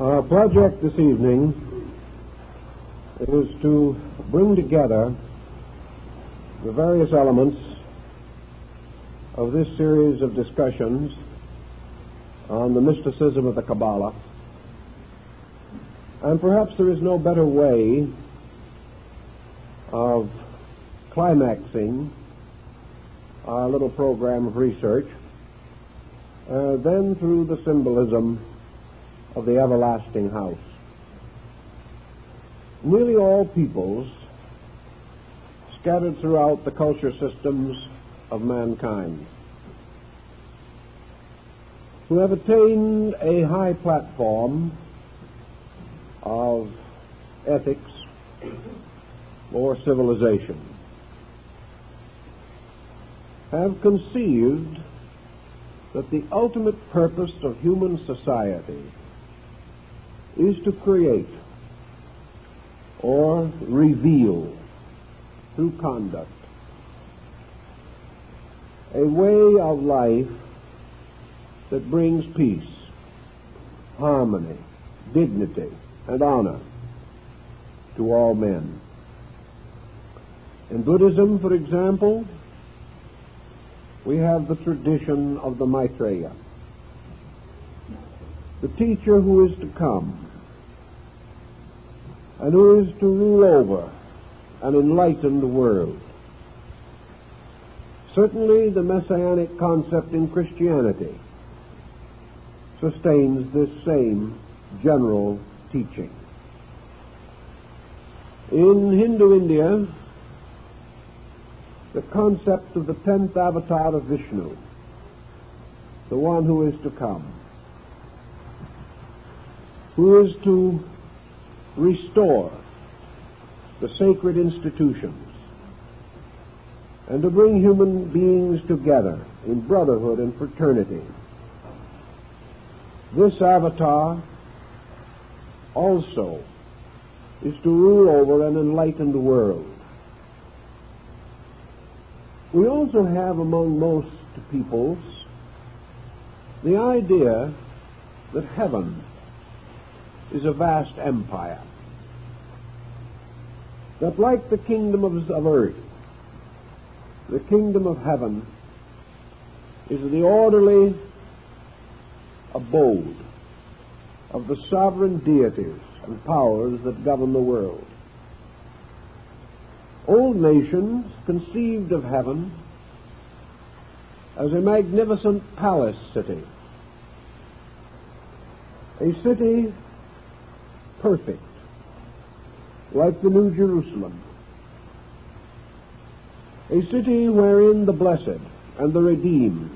Our project this evening is to bring together the various elements of this series of discussions on the mysticism of the Kabbalah, and perhaps there is no better way of climaxing our little program of research than through the symbolism of the everlasting house. Nearly all peoples scattered throughout the culture systems of mankind who have attained a high platform of ethics or civilization have conceived that the ultimate purpose of human society is to create or reveal through conduct a way of life that brings peace, harmony, dignity, and honor to all men. In Buddhism, for example, we have the tradition of the Maitreya, the teacher who is to come and who is to rule over an enlightened world. Certainly the messianic concept in Christianity sustains this same general teaching. In Hindu India, the concept of the 10th avatar of Vishnu, the one who is to come, who is to restore the sacred institutions and to bring human beings together in brotherhood and fraternity. This avatar also is to rule over an enlightened world. We also have among most peoples the idea that heaven is a vast empire, that like the kingdom of earth, the kingdom of heaven is the orderly abode of the sovereign deities and powers that govern the world. Old nations conceived of heaven as a magnificent palace city, a city perfect, like the New Jerusalem, a city wherein the blessed and the redeemed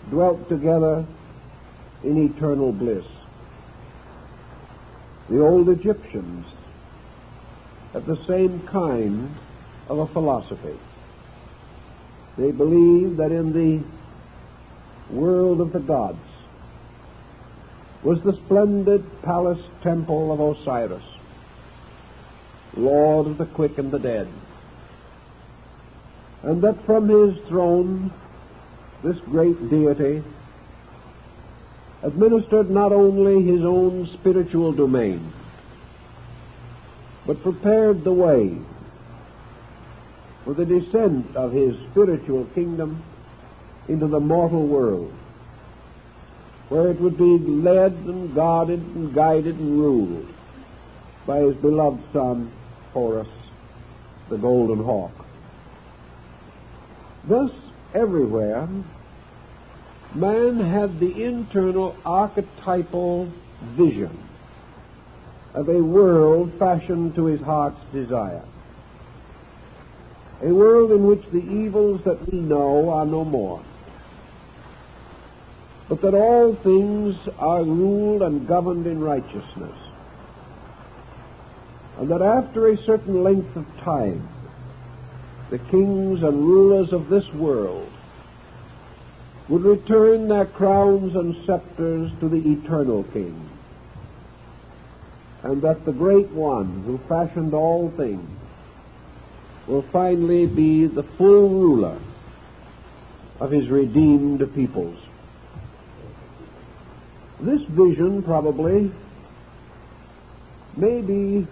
dwelt together in eternal bliss. The old Egyptians had the same kind of a philosophy. They believed that in the world of the gods was the splendid palace temple of Osiris, Lord of the quick and the dead, and that from his throne this great deity administered not only his own spiritual domain, but prepared the way for the descent of his spiritual kingdom into the mortal world, where it would be led and guarded and guided and ruled by his beloved son, Horus, the golden hawk. Thus, everywhere, man had the internal archetypal vision of a world fashioned to his heart's desire, a world in which the evils that we know are no more, but that all things are ruled and governed in righteousness, and that after a certain length of time, the kings and rulers of this world would return their crowns and scepters to the eternal King, and that the Great One who fashioned all things will finally be the full ruler of his redeemed peoples. This vision probably may be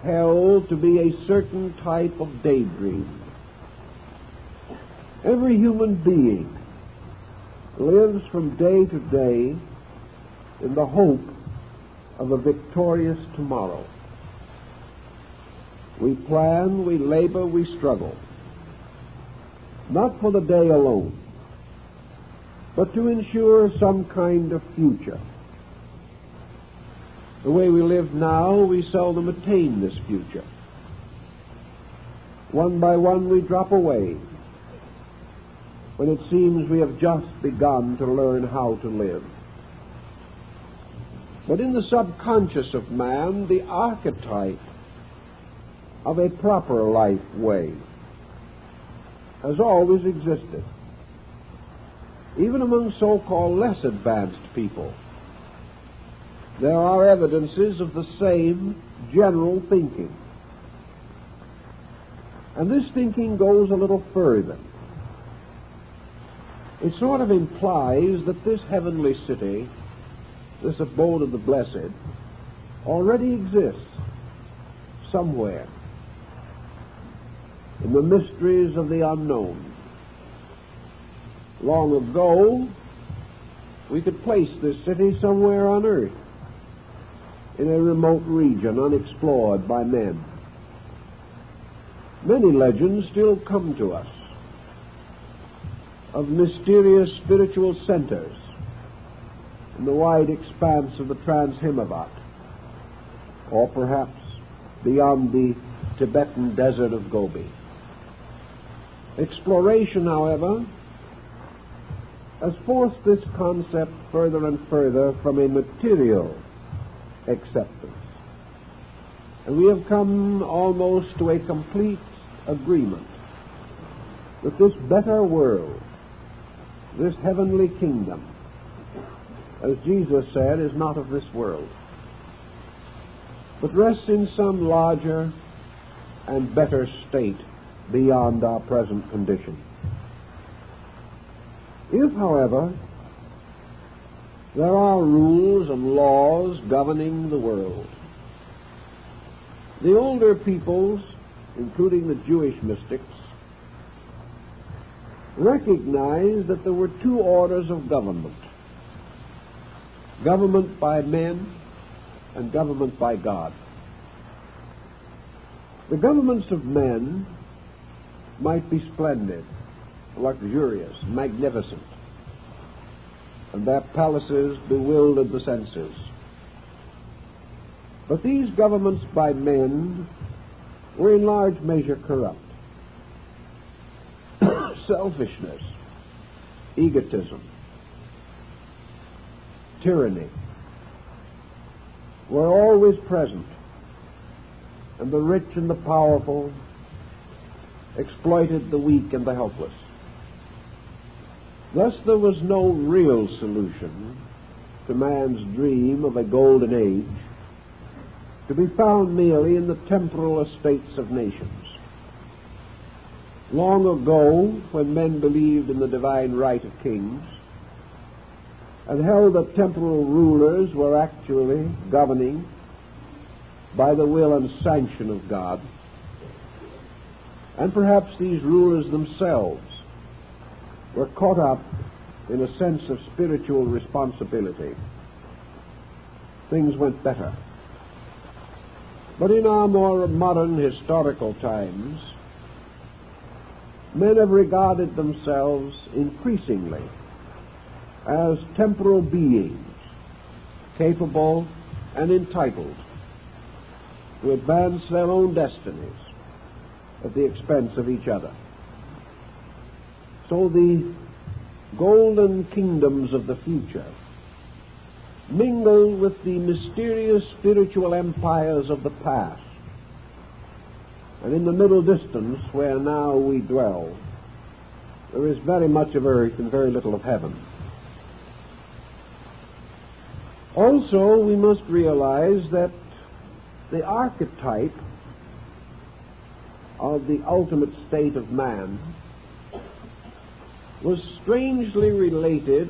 held to be a certain type of daydream. Every human being lives from day to day in the hope of a victorious tomorrow. We plan, we labor, we struggle, not for the day alone, but to ensure some kind of future. The way we live now, we seldom attain this future. One by one we drop away when it seems we have just begun to learn how to live. But in the subconscious of man, the archetype of a proper life way has always existed. Even among so-called less advanced people, there are evidences of the same general thinking. And this thinking goes a little further. It sort of implies that this heavenly city, this abode of the blessed, already exists somewhere in the mysteries of the unknown. Long ago, we could place this city somewhere on earth, in a remote region unexplored by men. Many legends still come to us of mysterious spiritual centers in the wide expanse of the Trans-Himavat, or perhaps beyond the Tibetan desert of Gobi. Exploration, however, has forced this concept further and further from a material acceptance. And we have come almost to a complete agreement that this better world, this heavenly kingdom, as Jesus said, is not of this world, but rests in some larger and better state beyond our present condition. If, however, there are rules and laws governing the world, the older peoples, including the Jewish mystics, recognized that there were two orders of government: government by men and government by God. The governments of men might be splendid, luxurious, magnificent, and their palaces bewildered the senses. But these governments by men were in large measure corrupt. Selfishness, egotism, tyranny were always present, and the rich and the powerful exploited the weak and the helpless. Thus there was no real solution to man's dream of a golden age, to be found merely in the temporal estates of nations. Long ago, when men believed in the divine right of kings and held that temporal rulers were actually governing by the will and sanction of God, and perhaps these rulers themselves were caught up in a sense of spiritual responsibility, things went better. But in our more modern historical times, men have regarded themselves increasingly as temporal beings, capable and entitled to advance their own destinies at the expense of each other. So the golden kingdoms of the future mingle with the mysterious spiritual empires of the past. And in the middle distance, where now we dwell, there is very much of earth and very little of heaven. Also, we must realize that the archetype of the ultimate state of man was strangely related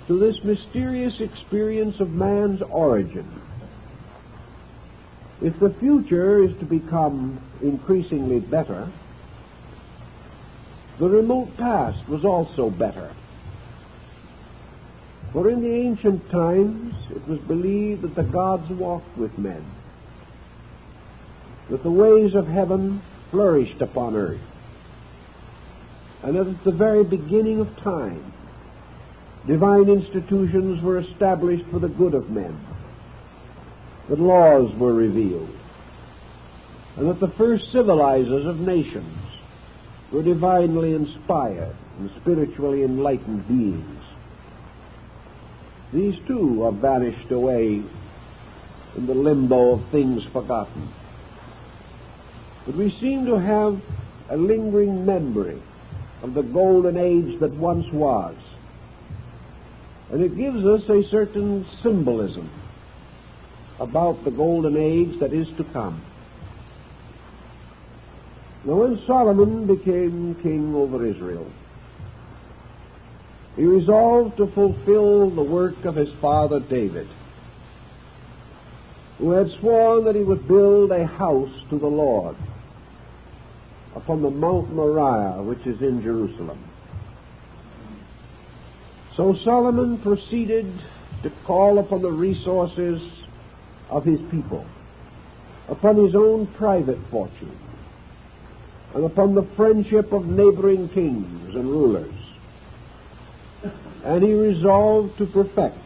to this mysterious experience of man's origin. If the future is to become increasingly better, the remote past was also better. For in the ancient times it was believed that the gods walked with men, that the ways of heaven flourished upon earth, and that at the very beginning of time divine institutions were established for the good of men, that laws were revealed, and that the first civilizers of nations were divinely inspired and spiritually enlightened beings. These too are vanished away in the limbo of things forgotten. But we seem to have a lingering memory of the golden age that once was, and it gives us a certain symbolism about the golden age that is to come. Now, when Solomon became king over Israel, he resolved to fulfill the work of his father David, who had sworn that he would build a house to the Lord upon the Mount Moriah, which is in Jerusalem. So Solomon proceeded to call upon the resources of his people, upon his own private fortune, and upon the friendship of neighboring kings and rulers. And he resolved to perfect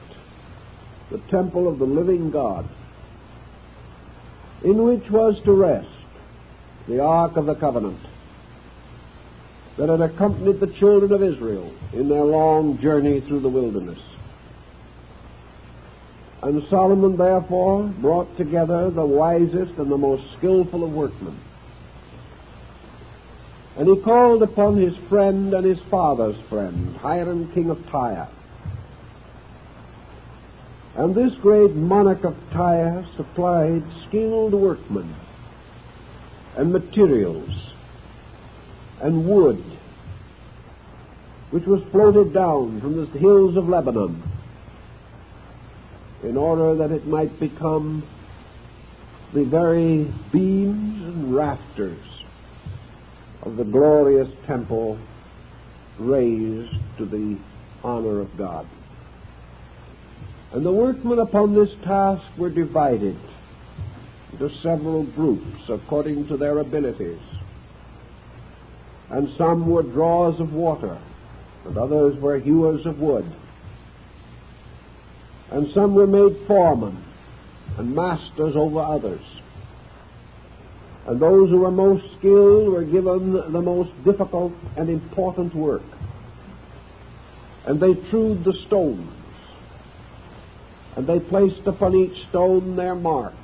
the temple of the living God, in which was to rest the Ark of the Covenant that had accompanied the children of Israel in their long journey through the wilderness. And Solomon therefore brought together the wisest and the most skillful of workmen. And he called upon his friend and his father's friend, Hiram, king of Tyre. And this great monarch of Tyre supplied skilled workmen and materials and wood, which was floated down from the hills of Lebanon, in order that it might become the very beams and rafters of the glorious temple raised to the honor of God. And the workmen upon this task were divided into several groups according to their abilities. And some were drawers of water, and others were hewers of wood. And some were made foremen and masters over others. And those who were most skilled were given the most difficult and important work. And they trewed the stones, and they placed upon each stone their mark,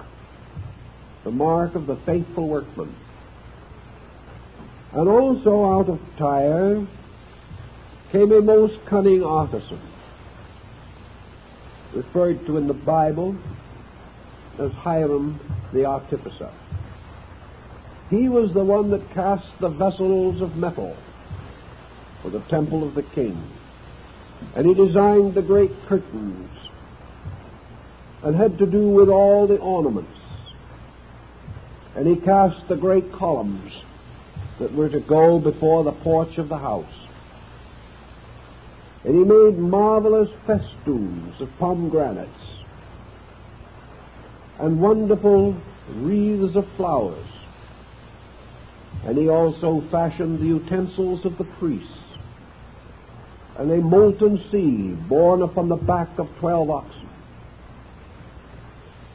the mark of the faithful workman. And also out of Tyre came a most cunning artisan, referred to in the Bible as Hiram the artificer. He was the one that cast the vessels of metal for the temple of the king. And he designed the great curtains and had to do with all the ornaments. And he cast the great columns that were to go before the porch of the house. And he made marvelous festoons of pomegranates and wonderful wreaths of flowers. And he also fashioned the utensils of the priests, and a molten sea borne upon the back of 12 oxen.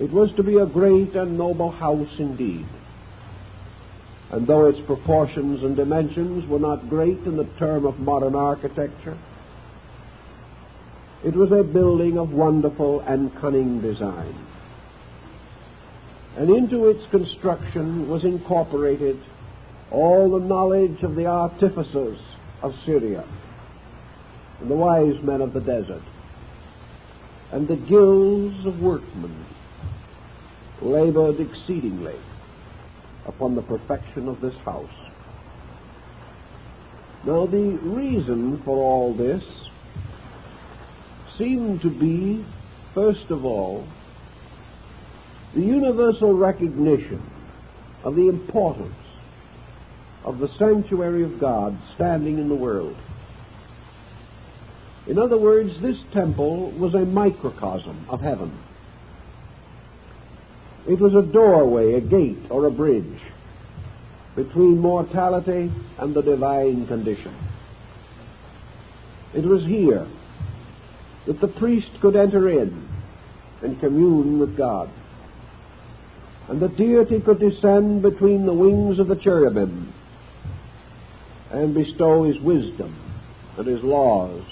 It was to be a great and noble house indeed. And though its proportions and dimensions were not great in the term of modern architecture, it was a building of wonderful and cunning design. And into its construction was incorporated all the knowledge of the artificers of Syria and the wise men of the desert, and the guilds of workmen labored exceedingly upon the perfection of this house. Now, the reason for all this seemed to be, first of all, the universal recognition of the importance of the sanctuary of God standing in the world. In other words, this temple was a microcosm of heaven. It was a doorway, a gate, or a bridge between mortality and the divine condition. It was here that the priest could enter in and commune with God, and the deity could descend between the wings of the cherubim and bestow his wisdom and his laws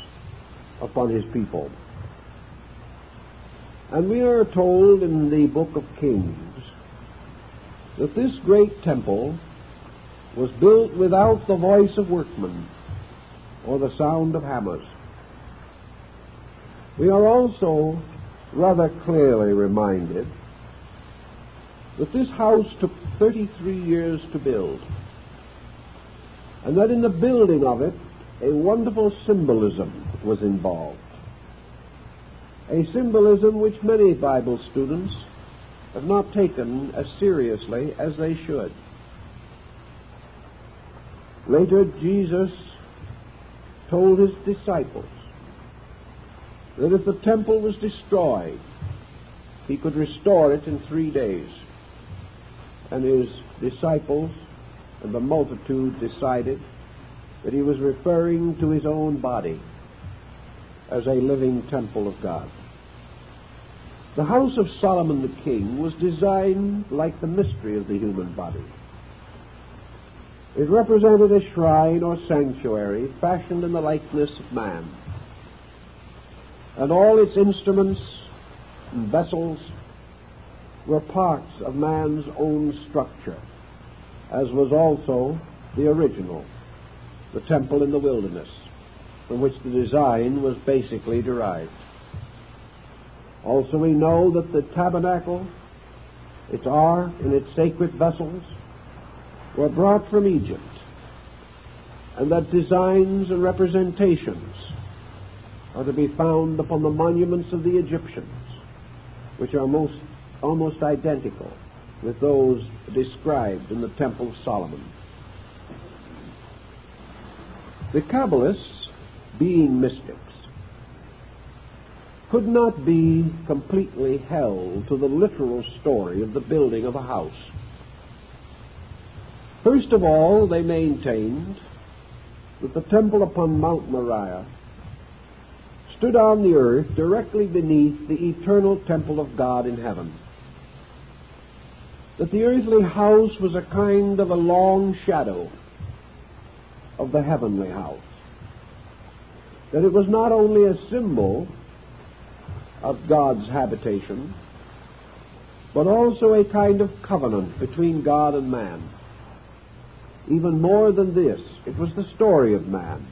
upon his people. And we are told in the book of Kings that this great temple was built without the voice of workmen or the sound of hammers. We are also rather clearly reminded that this house took 33 years to build, and that in the building of it a wonderful symbolism was involved. A symbolism which many Bible students have not taken as seriously as they should. Later, Jesus told his disciples that if the temple was destroyed, he could restore it in 3 days. And his disciples and the multitude decided that he was referring to his own body as a living temple of God. The house of Solomon the king was designed like the mystery of the human body. It represented a shrine or sanctuary fashioned in the likeness of man, and all its instruments and vessels were parts of man's own structure, as was also the original, the temple in the wilderness, from which the design was basically derived. Also, we know that the tabernacle, its ark, and its sacred vessels were brought from Egypt, and that designs and representations are to be found upon the monuments of the Egyptians, which are almost identical with those described in the Temple of Solomon. The Kabbalists, being mystics, could not be completely held to the literal story of the building of a house. First of all, they maintained that the temple upon Mount Moriah stood on the earth directly beneath the eternal temple of God in heaven. That the earthly house was a kind of a long shadow of the heavenly house. That it was not only a symbol of God's habitation, but also a kind of covenant between God and man. Even more than this, it was the story of man,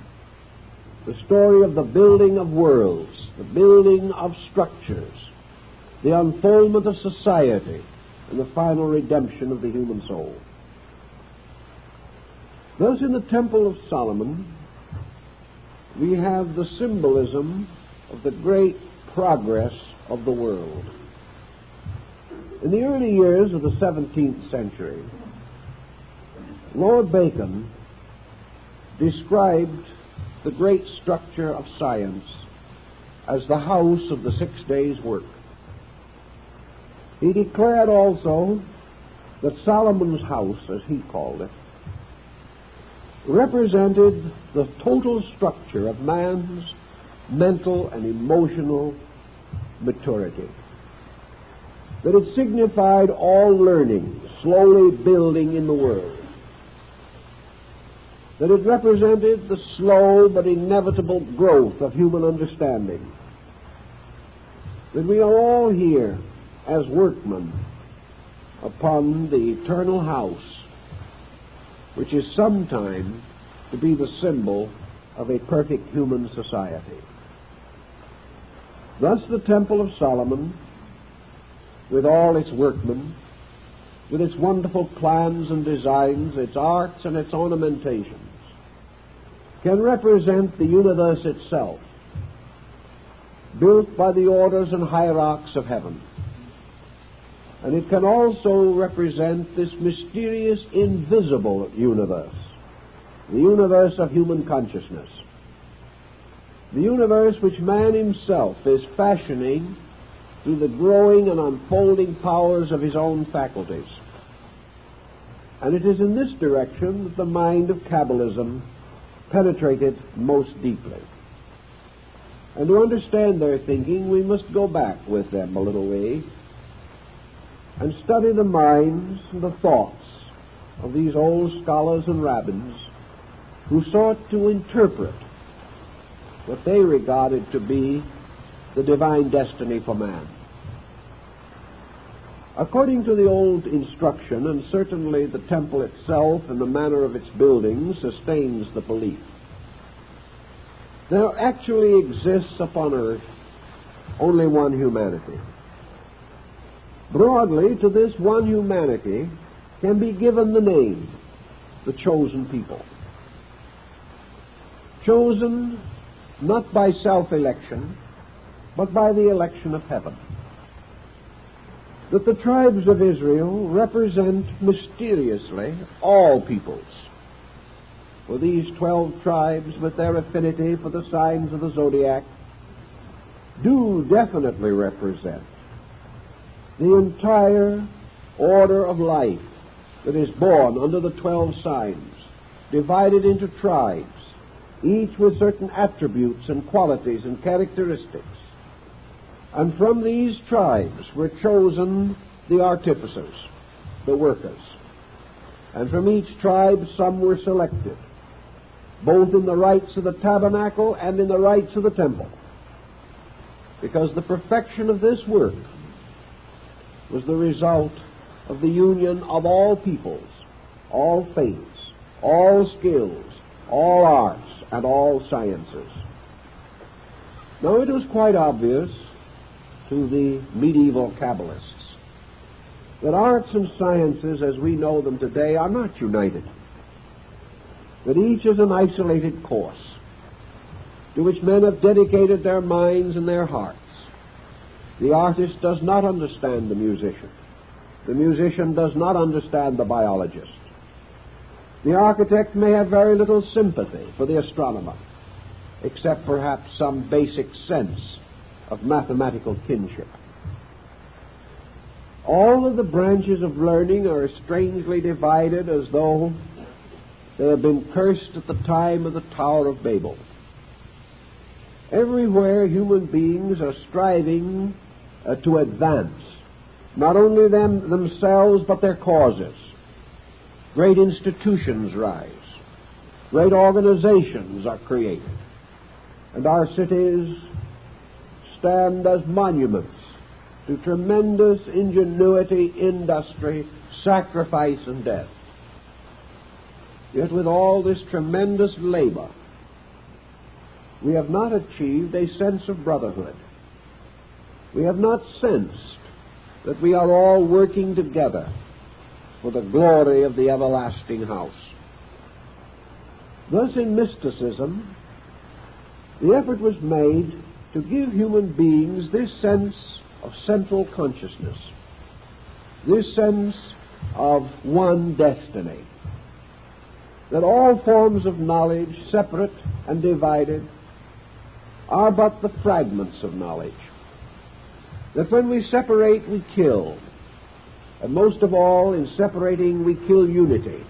the story of the building of worlds, the building of structures, the unfoldment of society, and the final redemption of the human soul. Thus, in the Temple of Solomon, we have the symbolism of the great progress of the world. In the early years of the 17th century, Lord Bacon described the great structure of science as the house of the 6 days' work. He declared also that Solomon's house, as he called it, represented the total structure of man's mental and emotional maturity. That it signified all learning, slowly building in the world. That it represented the slow but inevitable growth of human understanding. That we are all here as workmen upon the eternal house, which is sometime to be the symbol of a perfect human society. Thus the Temple of Solomon, with all its workmen, with its wonderful plans and designs, its arts and its ornamentations, can represent the universe itself, built by the orders and hierarchs of heaven. And it can also represent this mysterious, invisible universe, the universe of human consciousness, the universe which man himself is fashioning through the growing and unfolding powers of his own faculties. And it is in this direction that the mind of Kabbalism penetrated most deeply. And to understand their thinking, we must go back with them a little way and study the minds and the thoughts of these old scholars and rabbins who sought to interpret what they regarded to be the divine destiny for man. According to the old instruction, and certainly the temple itself and the manner of its building sustains the belief, there actually exists upon earth only one humanity. Broadly, to this one humanity can be given the name, the chosen people. Chosen not by self-election, but by the election of heaven. That the tribes of Israel represent mysteriously all peoples. For these 12 tribes, with their affinity for the signs of the zodiac, do definitely represent the entire order of life that is born under the 12 signs, divided into tribes, each with certain attributes and qualities and characteristics. And from these tribes were chosen the artificers, the workers. And from each tribe some were selected, both in the rites of the tabernacle and in the rites of the temple, because the perfection of this work was the result of the union of all peoples, all faiths, all skills, all arts, and all sciences. Now, it was quite obvious to the medieval Kabbalists that arts and sciences as we know them today are not united, that each is an isolated course to which men have dedicated their minds and their hearts. The artist does not understand the musician. The musician does not understand the biologist. The architect may have very little sympathy for the astronomer, except perhaps some basic sense of mathematical kinship. All of the branches of learning are strangely divided, as though they have been cursed at the time of the Tower of Babel. Everywhere human beings are striving to advance, not only themselves, but their causes. Great institutions rise. Great organizations are created. And our cities stand as monuments to tremendous ingenuity, industry, sacrifice, and death. Yet with all this tremendous labor, we have not achieved a sense of brotherhood. We have not sensed that we are all working together for the glory of the everlasting house. Thus, in mysticism, the effort was made to give human beings this sense of central consciousness, this sense of one destiny, that all forms of knowledge, separate and divided, are but the fragments of knowledge, that when we separate, we kill, and most of all, in separating, we kill unity,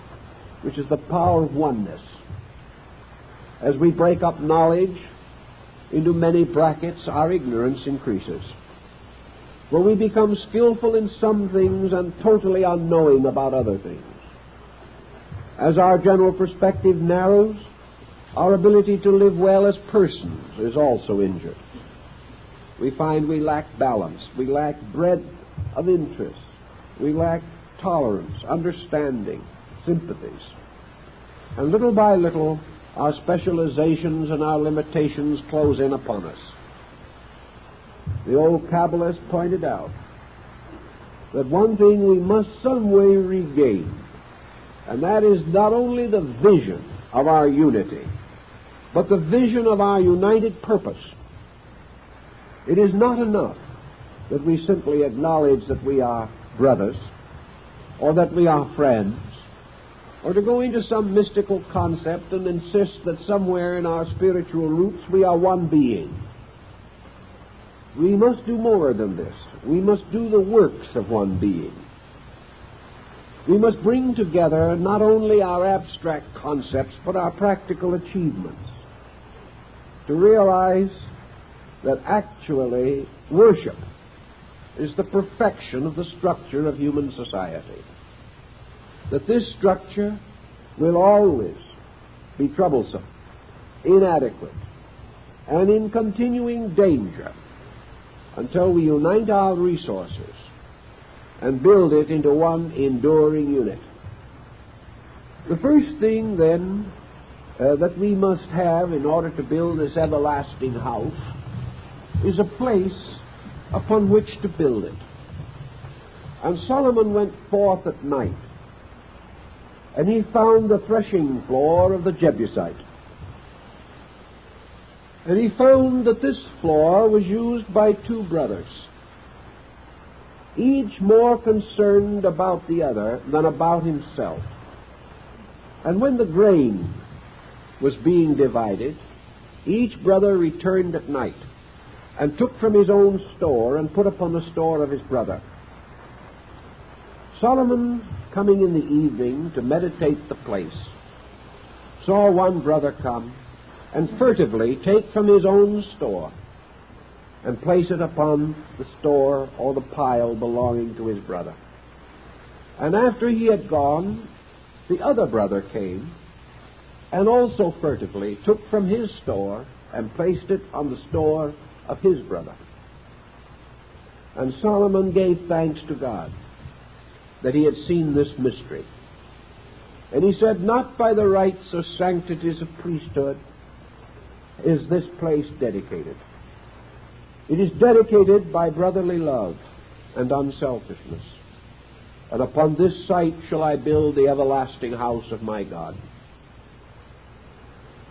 which is the power of oneness. As we break up knowledge into many brackets, our ignorance increases. For we become skillful in some things and totally unknowing about other things. As our general perspective narrows, our ability to live well as persons is also injured. We find we lack balance, we lack breadth of interest, we lack tolerance, understanding, sympathies. And little by little, our specializations and our limitations close in upon us. The old Kabbalist pointed out that one thing we must some way regain, and that is not only the vision of our unity, but the vision of our united purpose. It is not enough that we simply acknowledge that we are brothers, or that we are friends, or to go into some mystical concept and insist that somewhere in our spiritual roots we are one being. We must do more than this. We must do the works of one being. We must bring together not only our abstract concepts, but our practical achievements, to realize that actually worship is the perfection of the structure of human society. That this structure will always be troublesome, inadequate, and in continuing danger until we unite our resources and build it into one enduring unit. The first thing, then, that we must have in order to build this everlasting house is a place upon which to build it. And Solomon went forth at night, and he found the threshing floor of the Jebusite. And he found that this floor was used by two brothers, each more concerned about the other than about himself. And when the grain was being divided, each brother returned at night and took from his own store and put upon the store of his brother. Solomon, coming in the evening to meditate the place, saw one brother come and furtively take from his own store and place it upon the store or the pile belonging to his brother. And after he had gone, the other brother came and also furtively took from his store and placed it on the store of his brother. And Solomon gave thanks to God that he had seen this mystery. And he said, not by the rights or sanctities of priesthood is this place dedicated. It is dedicated by brotherly love and unselfishness. And upon this site shall I build the everlasting house of my God.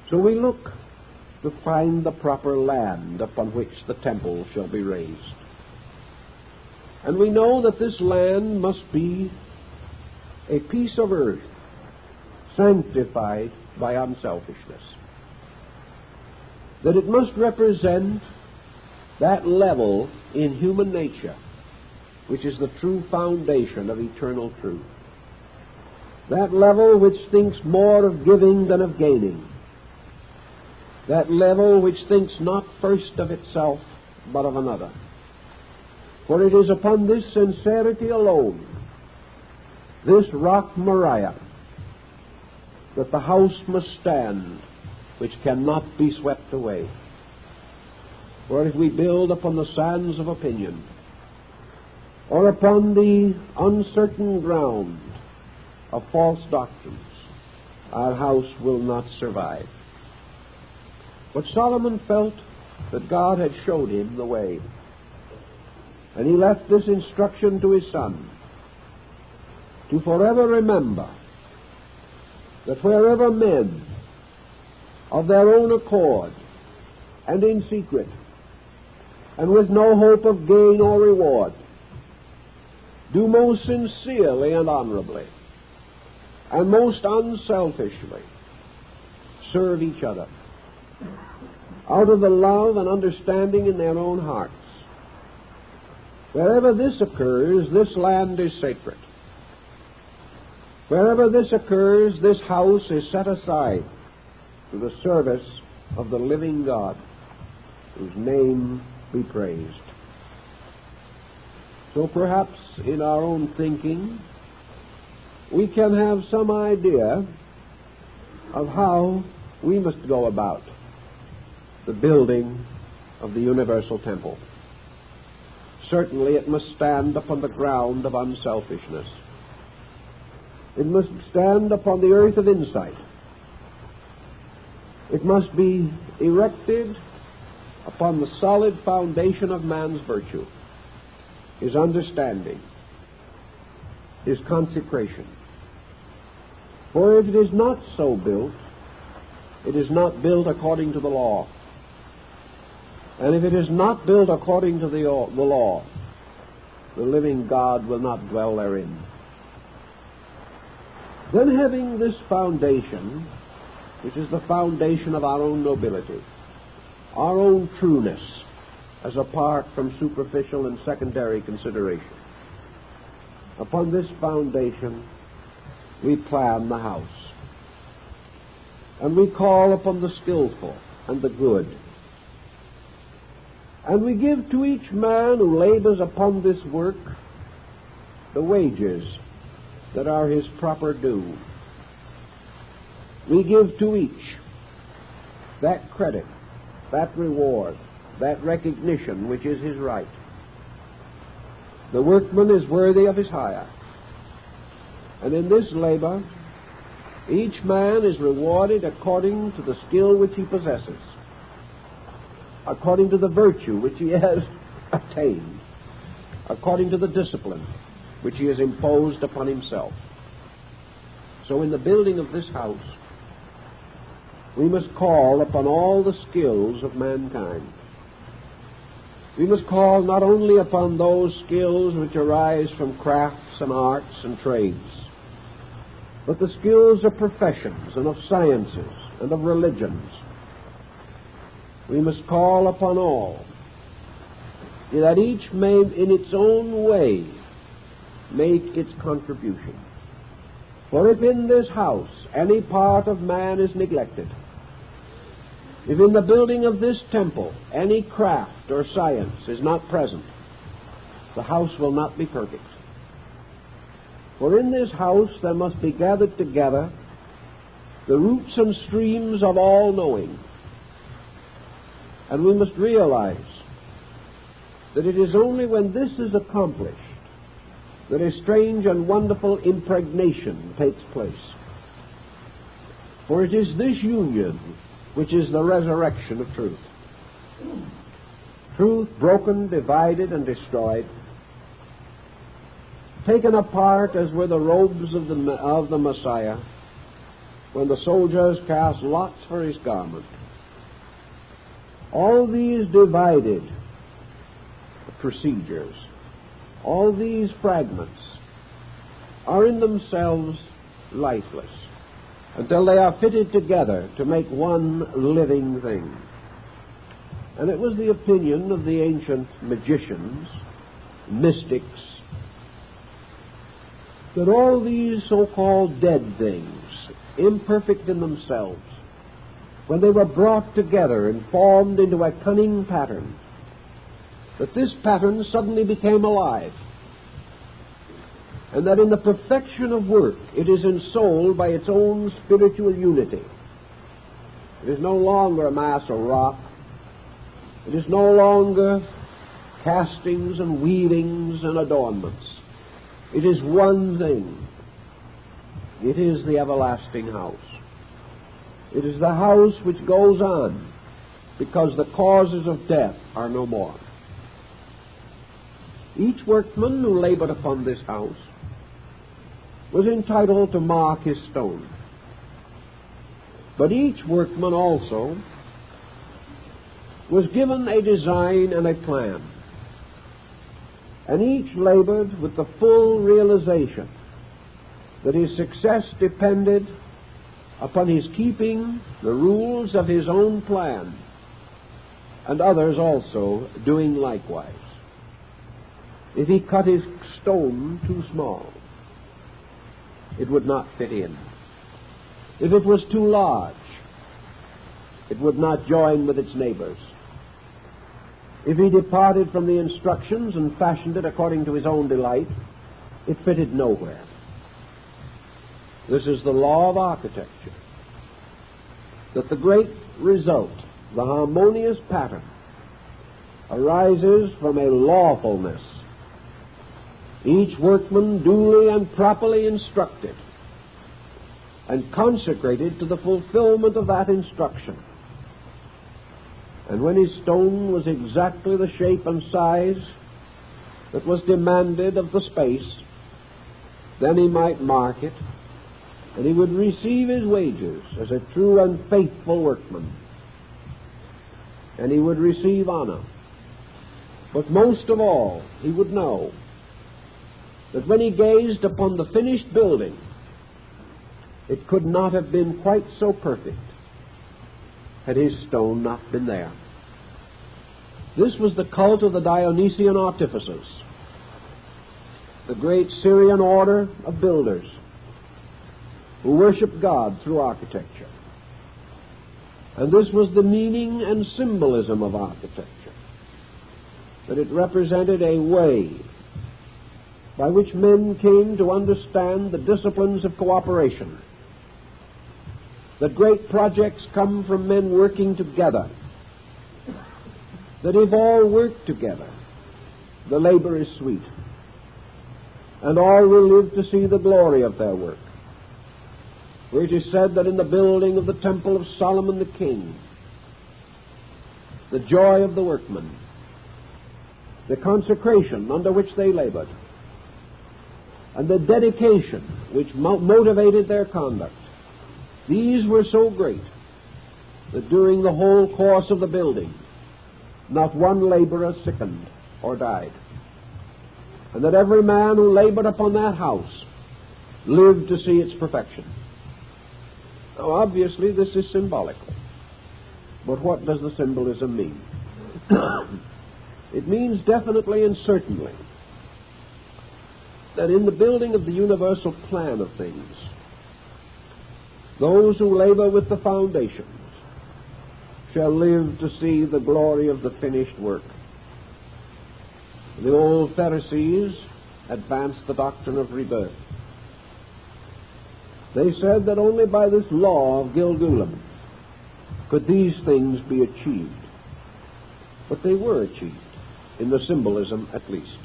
So we look to find the proper land upon which the temple shall be raised. And we know that this land must be a piece of earth sanctified by unselfishness. That it must represent that level in human nature which is the true foundation of eternal truth. That level which thinks more of giving than of gaining. That level which thinks not first of itself but of another. For it is upon this sincerity alone, this rock Moriah, that the house must stand which cannot be swept away. For if we build upon the sands of opinion, or upon the uncertain ground of false doctrines, our house will not survive. But Solomon felt that God had showed him the way, and he left this instruction to his son, to forever remember that wherever men of their own accord and in secret and with no hope of gain or reward do most sincerely and honorably and most unselfishly serve each other out of the love and understanding in their own hearts. Wherever this occurs, this land is sacred. Wherever this occurs, this house is set aside to the service of the living God, whose name be praised. So perhaps in our own thinking, we can have some idea of how we must go about the building of the universal temple. Certainly it must stand upon the ground of unselfishness. It must stand upon the earth of insight. It must be erected upon the solid foundation of man's virtue, his understanding, his consecration. For if it is not so built, it is not built according to the law. And if it is not built according to the law, the living God will not dwell therein. Then, having this foundation, which is the foundation of our own nobility, our own trueness, as apart from superficial and secondary consideration, upon this foundation we plan the house. And we call upon the skillful and the good. And we give to each man who labors upon this work the wages that are his proper due. We give to each that credit, that reward, that recognition which is his right. The workman is worthy of his hire. And in this labor, each man is rewarded according to the skill which he possesses, according to the virtue which he has attained, according to the discipline which he has imposed upon himself. So in the building of this house, we must call upon all the skills of mankind. We must call not only upon those skills which arise from crafts and arts and trades, but the skills of professions and of sciences and of religions. We must call upon all, that each may in its own way make its contribution. For if in this house any part of man is neglected, if in the building of this temple any craft or science is not present, the house will not be perfect. For in this house there must be gathered together the roots and streams of all knowing. And we must realize that it is only when this is accomplished that a strange and wonderful impregnation takes place. For it is this union which is the resurrection of truth. Truth broken, divided, and destroyed, taken apart as were the robes of the Messiah when the soldiers cast lots for his garment. All these divided procedures, all these fragments are in themselves lifeless until they are fitted together to make one living thing. And it was the opinion of the ancient magicians, mystics, that all these so-called dead things, imperfect in themselves, when they were brought together and formed into a cunning pattern, that this pattern suddenly became alive, and that in the perfection of work it is ensouled by its own spiritual unity. It is no longer a mass of rock. It is no longer castings and weavings and adornments. It is one thing. It is the everlasting house. It is the house which goes on because the causes of death are no more. Each workman who labored upon this house was entitled to mark his stone. But each workman also was given a design and a plan. And each labored with the full realization that his success depended upon his keeping the rules of his own plan, and others also doing likewise. If he cut his stone too small, it would not fit in. If it was too large, it would not join with its neighbors. If he departed from the instructions and fashioned it according to his own delight, it fitted nowhere. This is the law of architecture, that the great result, the harmonious pattern, arises from a lawfulness. Each workman duly and properly instructed and consecrated to the fulfillment of that instruction. And when his stone was exactly the shape and size that was demanded of the space, then he might mark it, and he would receive his wages as a true and faithful workman. and he would receive honor. But most of all, he would know that when he gazed upon the finished building, it could not have been quite so perfect had his stone not been there. This was the cult of the Dionysian artificers, the great Syrian order of builders who worshiped God through architecture. And this was the meaning and symbolism of architecture, that it represented a way by which men came to understand the disciplines of cooperation, that great projects come from men working together, that if all work together, the labor is sweet, and all will live to see the glory of their work. For it is said that in the building of the temple of Solomon the king, the joy of the workmen, the consecration under which they labored, and the dedication which motivated their conduct, these were so great that during the whole course of the building, not one laborer sickened or died, and that every man who labored upon that house lived to see its perfection. Now, obviously, this is symbolical. But what does the symbolism mean? It means definitely and certainly that in the building of the universal plan of things, those who labor with the foundations shall live to see the glory of the finished work. The old Pharisees advanced the doctrine of rebirth. They said that only by this law of Gilgulim could these things be achieved. But they were achieved, in the symbolism at least.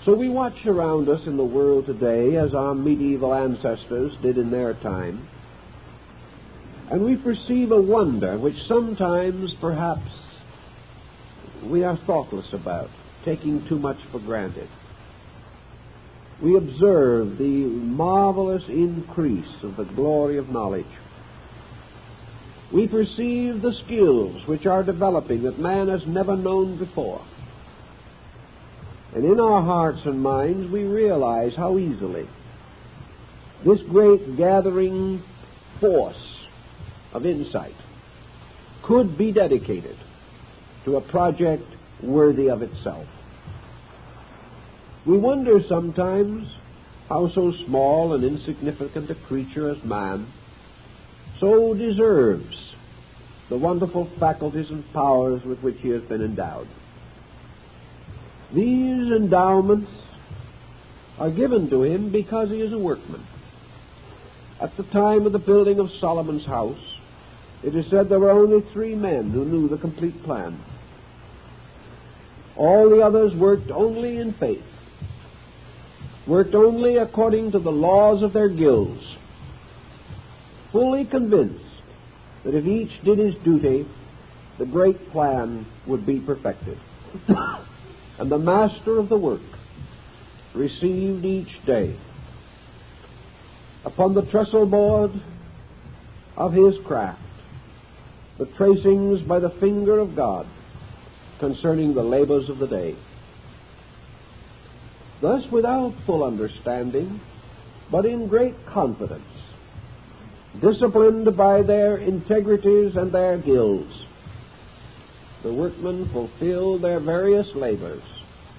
So we watch around us in the world today as our medieval ancestors did in their time, and we perceive a wonder which sometimes perhaps we are thoughtless about, taking too much for granted. We observe the marvelous increase of the glory of knowledge. We perceive the skills which are developing that man has never known before. And in our hearts and minds we realize how easily this great gathering force of insight could be dedicated to a project worthy of itself. We wonder sometimes how so small and insignificant a creature as man so deserves the wonderful faculties and powers with which he has been endowed. These endowments are given to him because he is a workman. At the time of the building of Solomon's house, it is said there were only 3 men who knew the complete plan. All the others worked only in faith, worked only according to the laws of their guilds, fully convinced that if each did his duty, the great plan would be perfected. And the master of the work received each day upon the trestle board of his craft the tracings by the finger of God concerning the labors of the day. Thus, without full understanding, but in great confidence, disciplined by their integrities and their guilds, the workmen fulfilled their various labors,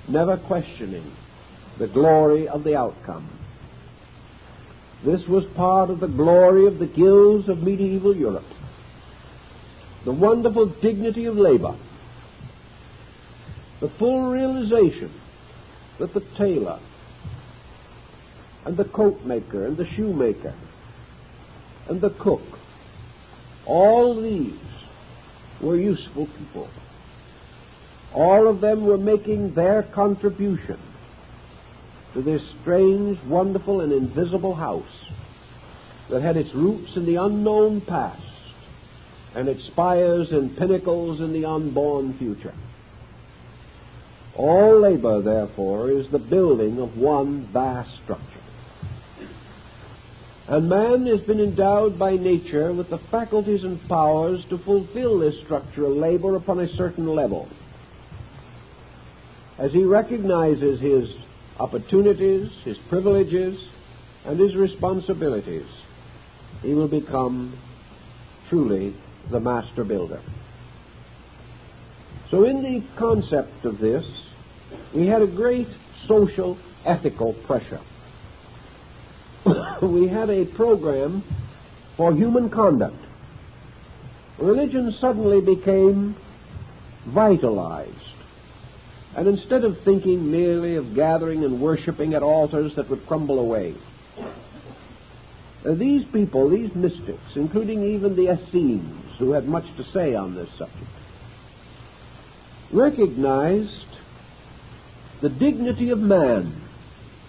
never questioning the glory of the outcome. This was part of the glory of the guilds of medieval Europe, the wonderful dignity of labor, the full realization that the tailor and the coat maker and the shoemaker and the cook, all these were useful people. All of them were making their contribution to this strange, wonderful, and invisible house that had its roots in the unknown past and its spires and pinnacles in the unborn future. All labor, therefore, is the building of one vast structure. And man has been endowed by nature with the faculties and powers to fulfill this structural labor upon a certain level. As he recognizes his opportunities, his privileges, and his responsibilities, he will become truly the master builder. So in the concept of this, we had a great social, ethical pressure. We had a program for human conduct. Religion suddenly became vitalized. And instead of thinking merely of gathering and worshiping at altars that would crumble away, these people, these mystics, including even the Essenes, who had much to say on this subject, recognized the dignity of man,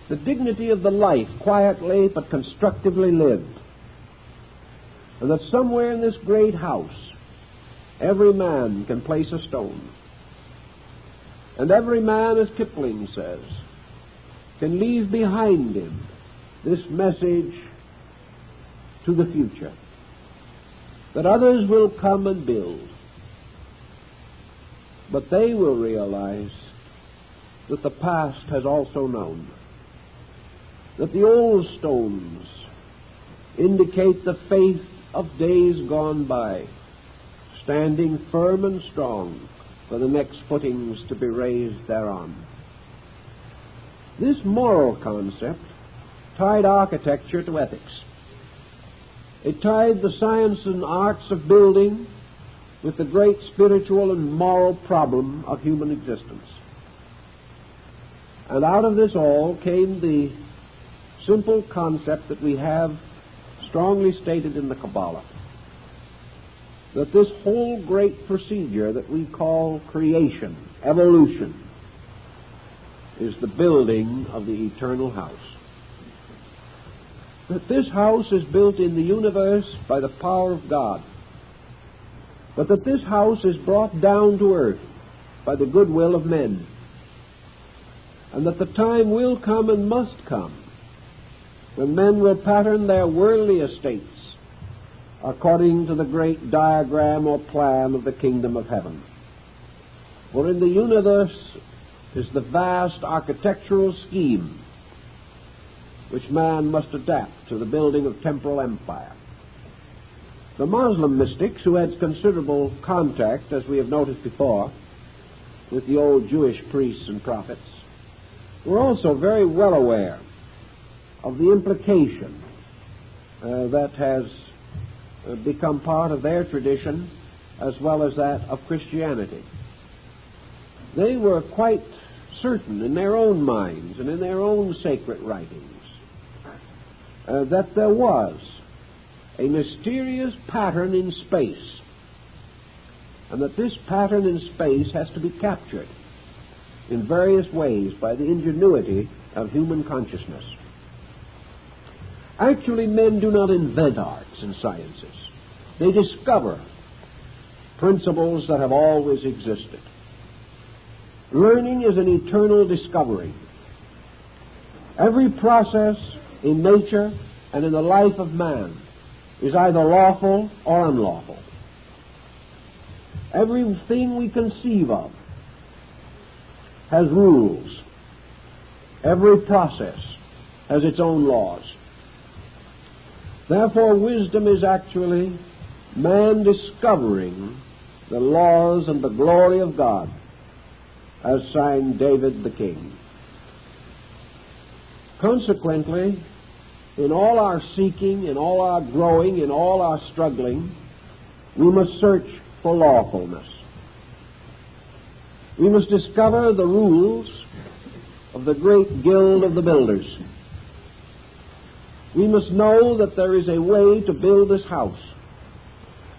the dignity of the life, quietly but constructively lived, and that somewhere in this great house every man can place a stone, and every man, as Kipling says, can leave behind him this message to the future, that others will come and build, but they will realize that the past has also known, that the old stones indicate the faith of days gone by, standing firm and strong for the next footings to be raised thereon. This moral concept tied architecture to ethics. It tied the science and arts of building with the great spiritual and moral problem of human existence. And out of this all came the simple concept that we have strongly stated in the Kabbalah, that this whole great procedure that we call creation, evolution, is the building of the eternal house. That this house is built in the universe by the power of God, but that this house is brought down to earth by the goodwill of men, and that the time will come and must come when men will pattern their worldly estates according to the great diagram or plan of the kingdom of heaven. For in the universe is the vast architectural scheme which man must adapt to the building of temporal empire. The Muslim mystics, who had considerable contact, as we have noticed before, with the old Jewish priests and prophets, were also very well aware of the implication that has become part of their tradition as well as that of Christianity. They were quite certain in their own minds and in their own sacred writings that there was a mysterious pattern in space, and that this pattern in space has to be captured in various ways by the ingenuity of human consciousness. Actually, men do not invent arts and sciences. They discover principles that have always existed. Learning is an eternal discovery. Every process in nature and in the life of man is either lawful or unlawful. Everything we conceive of has rules. Every process has its own laws. Therefore, wisdom is actually man discovering the laws and the glory of God, as sang David the king. Consequently, in all our seeking, in all our growing, in all our struggling, we must search for lawfulness. We must discover the rules of the great guild of the builders. We must know that there is a way to build this house,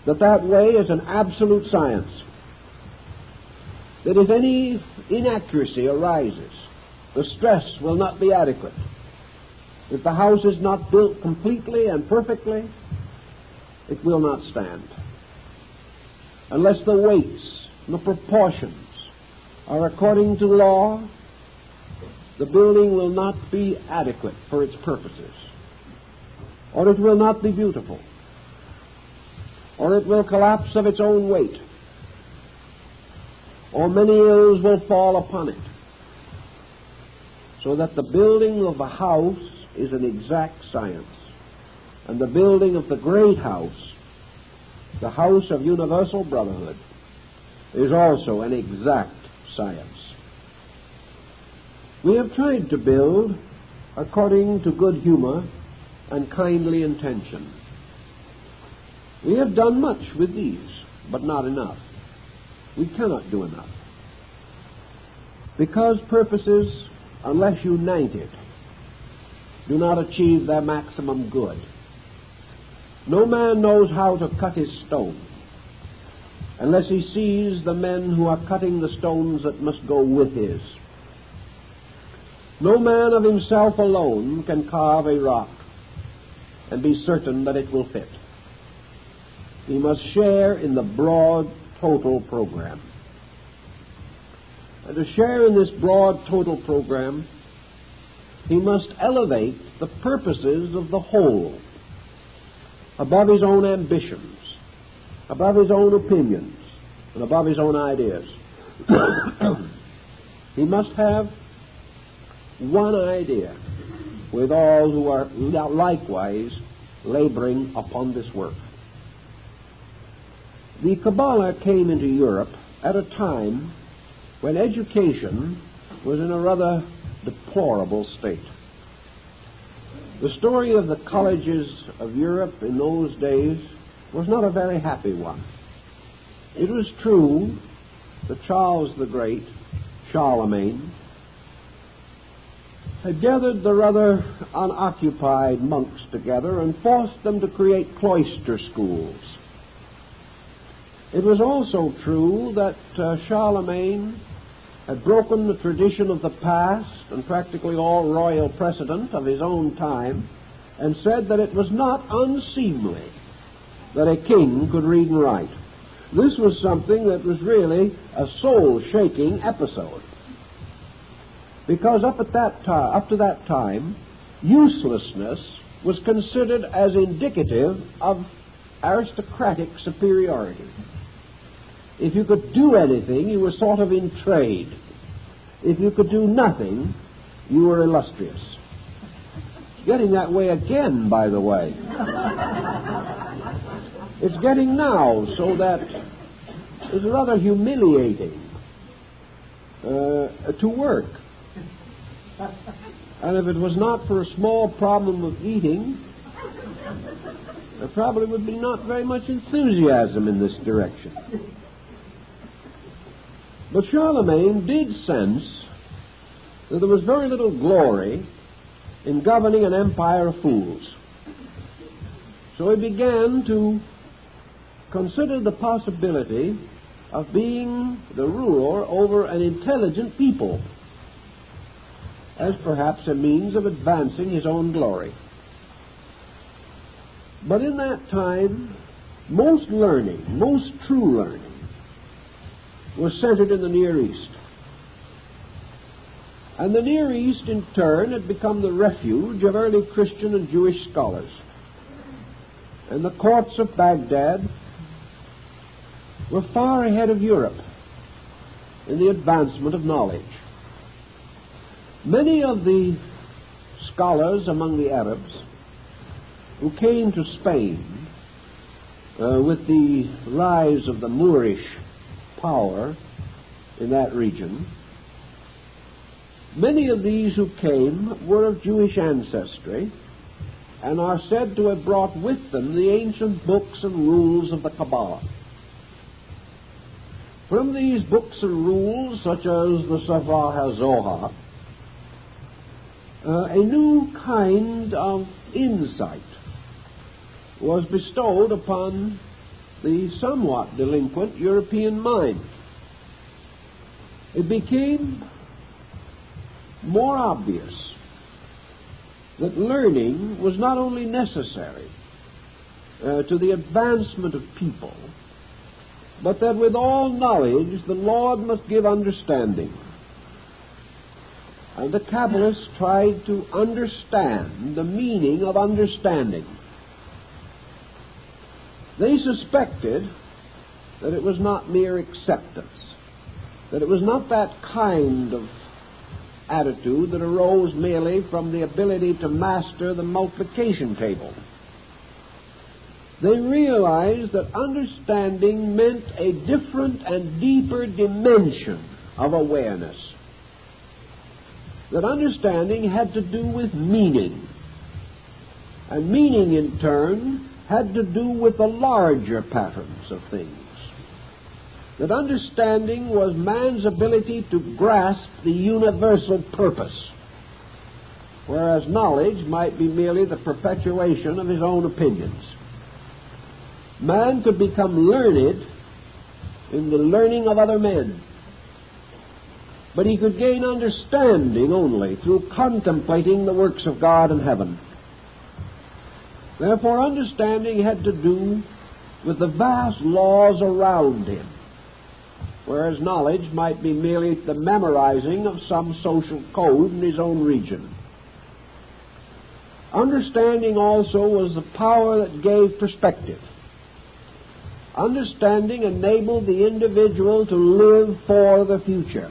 that way is an absolute science, that if any inaccuracy arises, the stress will not be adequate. If the house is not built completely and perfectly, it will not stand. Unless the weights and the proportions are according to law, the building will not be adequate for its purposes. or it will not be beautiful, or it will collapse of its own weight, or many ills will fall upon it, so that the building of a house is an exact science, and the building of the great house, the house of universal brotherhood, is also an exact science. We have tried to build according to good humor and kindly intention. We have done much with these, but not enough. We cannot do enough, because purposes, unless united, do not achieve their maximum good. No man knows how to cut his stone unless he sees the men who are cutting the stones that must go with his. No man of himself alone can carve a rock and be certain that it will fit. He must share in the broad total program. And to share in this broad total program, he must elevate the purposes of the whole above his own ambitions, above his own opinions, and above his own ideas. He must have one idea with all who are likewise laboring upon this work. The Kabbalah came into Europe at a time when education was in a rather deplorable state. The story of the colleges of Europe in those days was not a very happy one. It was true that Charles the Great, Charlemagne, had gathered the rather unoccupied monks together and forced them to create cloister schools. It was also true that Charlemagne had broken the tradition of the past and practically all royal precedent of his own time, and said that it was not unseemly that a king could read and write. This was something that was really a soul-shaking episode, because up to that time, uselessness was considered as indicative of aristocratic superiority. If you could do anything, you were sort of in trade. If you could do nothing, you were illustrious. It's getting that way again, by the way. It's getting now so that it's rather humiliating to work. And if it was not for a small problem of eating, there probably would be not very much enthusiasm in this direction. But Charlemagne did sense that there was very little glory in governing an empire of fools. So he began to consider the possibility of being the ruler over an intelligent people, as perhaps a means of advancing his own glory. But in that time, most learning, most true learning, was centered in the Near East. And the Near East, in turn, had become the refuge of early Christian and Jewish scholars. And the courts of Baghdad were far ahead of Europe in the advancement of knowledge. Many of the scholars among the Arabs who came to Spain with the rise of the Moorish power in that region, many of these who came were of Jewish ancestry and are said to have brought with them the ancient books and rules of the Kabbalah. From these books and rules, such as the Sefer HaZohar, a new kind of insight was bestowed upon the somewhat delinquent European mind. It became more obvious that learning was not only necessary to the advancement of people, but that with all knowledge the Lord must give understanding. And the Kabbalists tried to understand the meaning of understanding. They suspected that it was not mere acceptance, that it was not that kind of attitude that arose merely from the ability to master the multiplication table. They realized that understanding meant a different and deeper dimension of awareness. That understanding had to do with meaning, and meaning in turn had to do with the larger patterns of things. That understanding was man's ability to grasp the universal purpose, whereas knowledge might be merely the perpetuation of his own opinions. Man could become learned in the learning of other men, but he could gain understanding only through contemplating the works of God in heaven. Therefore, understanding had to do with the vast laws around him, whereas knowledge might be merely the memorizing of some social code in his own region. Understanding also was the power that gave perspective. Understanding enabled the individual to live for the future.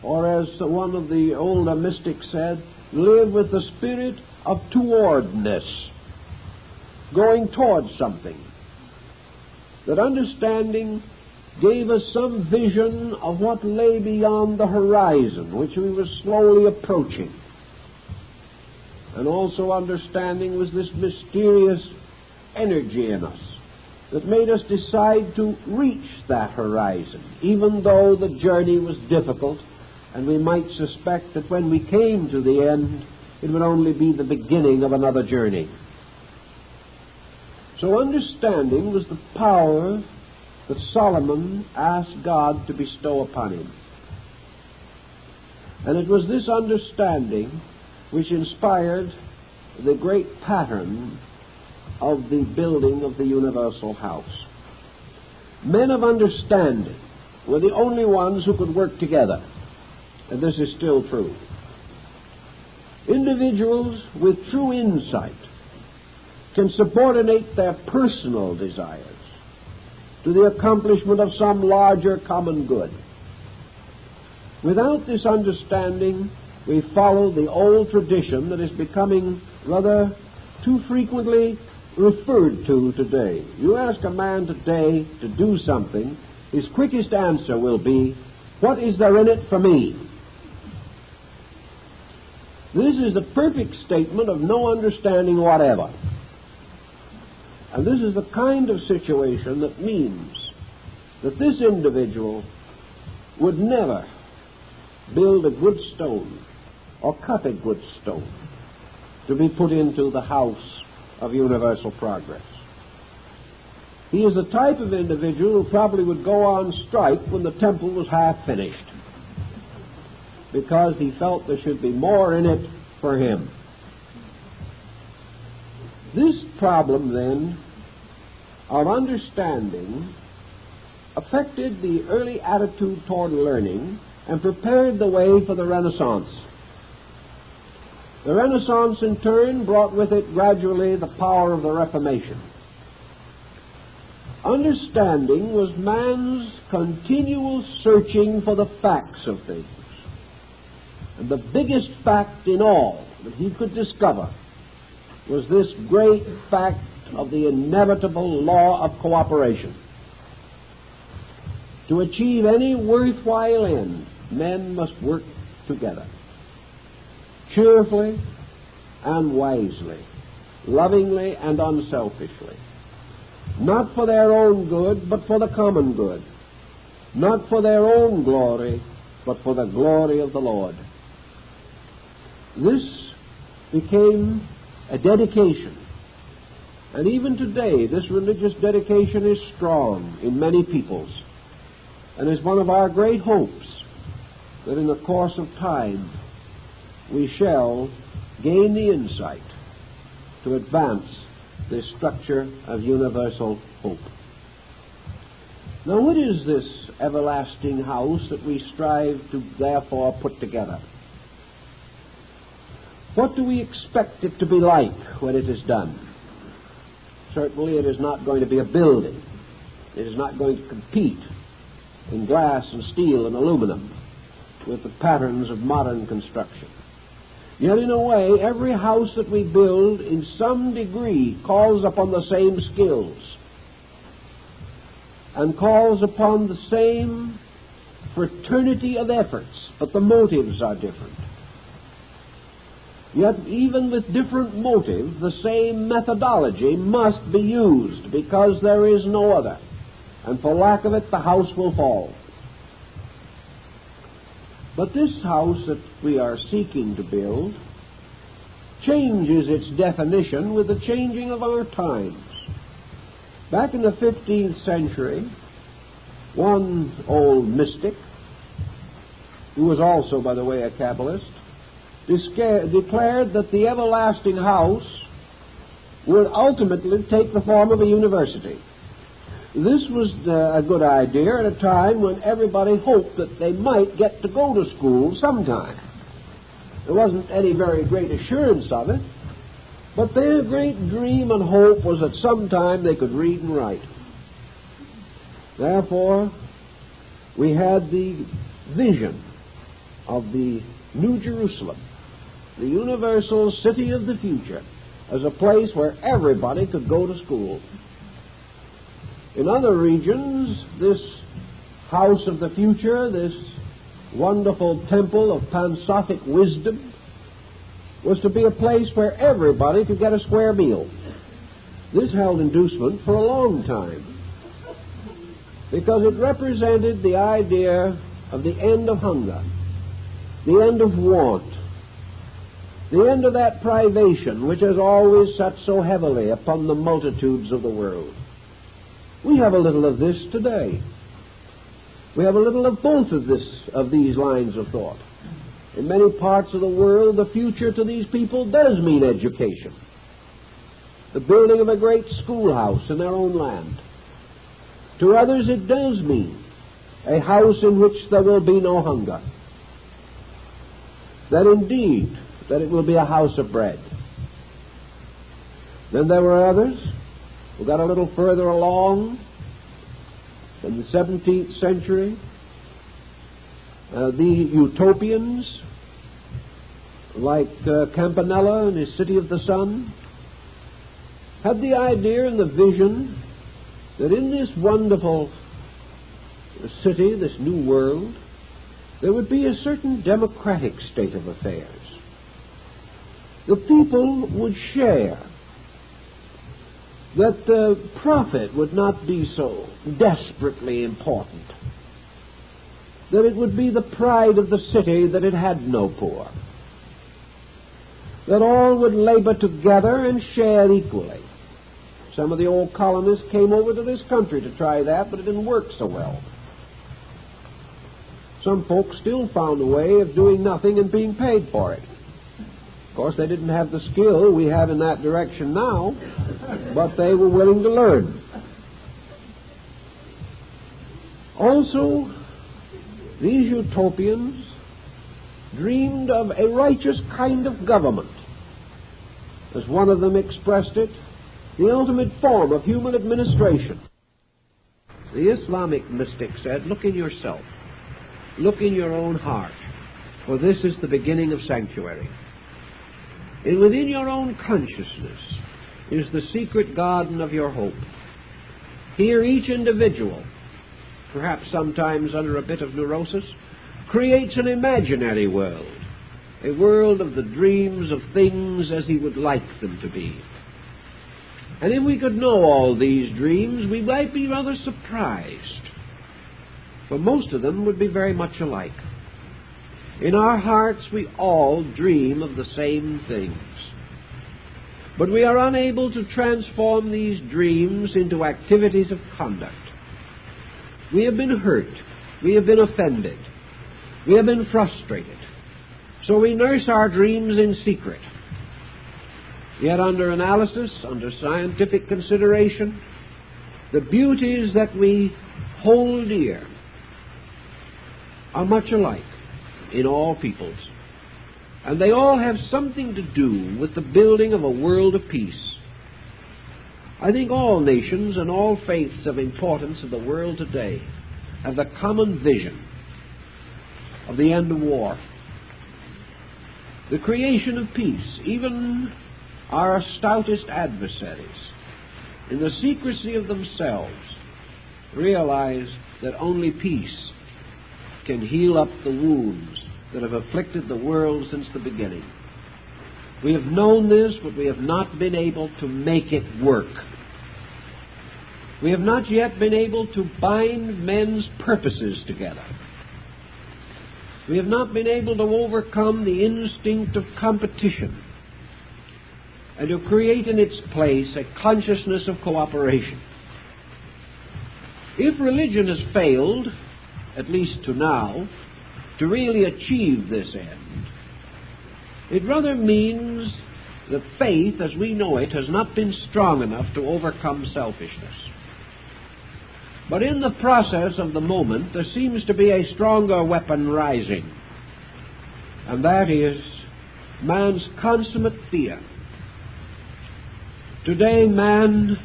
Or as one of the older mystics said, live with the spirit of towardness, going towards something. That understanding gave us some vision of what lay beyond the horizon, which we were slowly approaching. And also understanding was this mysterious energy in us that made us decide to reach that horizon, even though the journey was difficult, and we might suspect that when we came to the end, it would only be the beginning of another journey. So understanding was the power that Solomon asked God to bestow upon him. And it was this understanding which inspired the great pattern of the building of the universal house. Men of understanding were the only ones who could work together, and this is still true. Individuals with true insight can subordinate their personal desires to the accomplishment of some larger common good. Without this understanding, we follow the old tradition that is becoming rather too frequently referred to today. You ask a man today to do something, his quickest answer will be, "What is there in it for me?" This is the perfect statement of no understanding whatever. And this is the kind of situation that means that this individual would never build a good stone or cut a good stone to be put into the house of universal progress. He is the type of individual who probably would go on strike when the temple was half finished, because he felt there should be more in it for him. This problem, then, of understanding affected the early attitude toward learning and prepared the way for the Renaissance. The Renaissance, in turn, brought with it gradually the power of the Reformation. Understanding was man's continual searching for the facts of things. And the biggest fact in all that he could discover was this great fact of the inevitable law of cooperation. To achieve any worthwhile end, men must work together, cheerfully and wisely, lovingly and unselfishly, not for their own good, but for the common good, not for their own glory, but for the glory of the Lord. This became a dedication, and even today this religious dedication is strong in many peoples, and is one of our great hopes that in the course of time we shall gain the insight to advance this structure of universal hope. Now, what is this everlasting house that we strive to therefore put together. What do we expect it to be like when it is done? Certainly it is not going to be a building. It is not going to compete in glass and steel and aluminum with the patterns of modern construction. Yet in a way, every house that we build in some degree calls upon the same skills and calls upon the same fraternity of efforts, but the motives are different. Yet even with different motives, the same methodology must be used, because there is no other, and for lack of it the house will fall. But this house that we are seeking to build changes its definition with the changing of our times. Back in the 15th century, one old mystic, who was also, by the way, a Kabbalist, declared that the everlasting house would ultimately take the form of a university. This was a good idea at a time when everybody hoped that they might get to go to school sometime. There wasn't any very great assurance of it, but their great dream and hope was that sometime they could read and write. Therefore, we had the vision of the New Jerusalem, the universal city of the future, as a place where everybody could go to school. In other regions, this house of the future, this wonderful temple of Pansophic wisdom, was to be a place where everybody could get a square meal. This held inducement for a long time, because it represented the idea of the end of hunger, the end of want, the end of that privation which has always sat so heavily upon the multitudes of the world. We have a little of this today. We have a little of both of these lines of thought. In many parts of the world, the future to these people does mean education, the building of a great schoolhouse in their own land. To others, it does mean a house in which there will be no hunger, that indeed, that it will be a house of bread. Then there were others who got a little further along in the 17th century. The utopians, like Campanella and his City of the Sun, had the idea and the vision that in this wonderful city, this new world, there would be a certain democratic state of affairs. The people would share, that profit would not be so desperately important, that it would be the pride of the city that it had no poor, that all would labor together and share equally. Some of the old colonists came over to this country to try that, but it didn't work so well. Some folks still found a way of doing nothing and being paid for it. Of course, they didn't have the skill we have in that direction now, but they were willing to learn. Also, these utopians dreamed of a righteous kind of government. As one of them expressed it, the ultimate form of human administration. The Islamic mystic said, look in yourself, look in your own heart, for this is the beginning of sanctuary. And within your own consciousness is the secret garden of your hope. Here each individual, perhaps sometimes under a bit of neurosis, creates an imaginary world, a world of the dreams of things as he would like them to be. And if we could know all these dreams, we might be rather surprised, for most of them would be very much alike. In our hearts, we all dream of the same things. But we are unable to transform these dreams into activities of conduct. We have been hurt. We have been offended. We have been frustrated. So we nurse our dreams in secret. Yet under analysis, under scientific consideration, the beauties that we hold dear are much alike in all peoples, and they all have something to do with the building of a world of peace. I think all nations and all faiths of importance in the world today have the common vision of the end of war, the creation of peace. Even our stoutest adversaries, in the secrecy of themselves, realize that only peace can heal up the wounds that have afflicted the world since the beginning. We have known this, but we have not been able to make it work. We have not yet been able to bind men's purposes together. We have not been able to overcome the instinct of competition and to create in its place a consciousness of cooperation. If religion has failed, at least to now, to really achieve this end, it rather means that faith, as we know it, has not been strong enough to overcome selfishness. But in the process of the moment, there seems to be a stronger weapon rising, and that is man's consummate fear. Today, man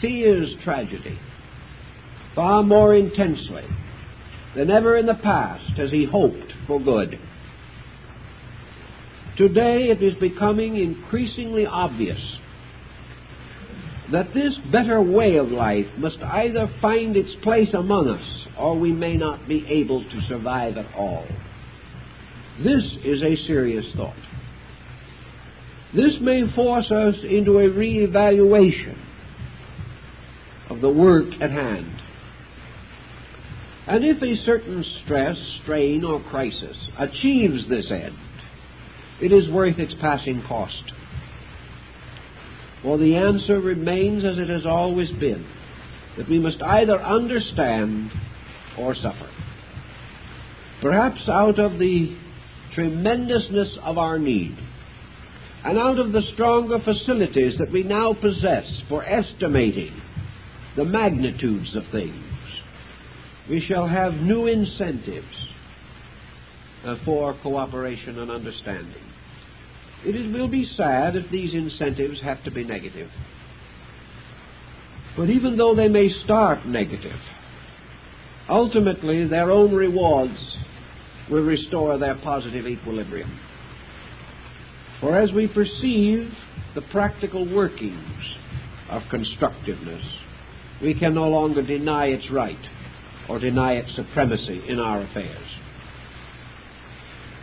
fears tragedy far more intensely than ever in the past has he hoped for good. Today, it is becoming increasingly obvious that this better way of life must either find its place among us, or we may not be able to survive at all. This is a serious thought. This may force us into a re-evaluation of the work at hand. And if a certain stress, strain, or crisis achieves this end, it is worth its passing cost. For the answer remains as it has always been, that we must either understand or suffer. Perhaps out of the tremendousness of our need, and out of the stronger facilities that we now possess for estimating the magnitudes of things, we shall have new incentives for cooperation and understanding. It will be sad if these incentives have to be negative. But even though they may start negative, ultimately their own rewards will restore their positive equilibrium. For as we perceive the practical workings of constructiveness, we can no longer deny its right or deny its supremacy in our affairs.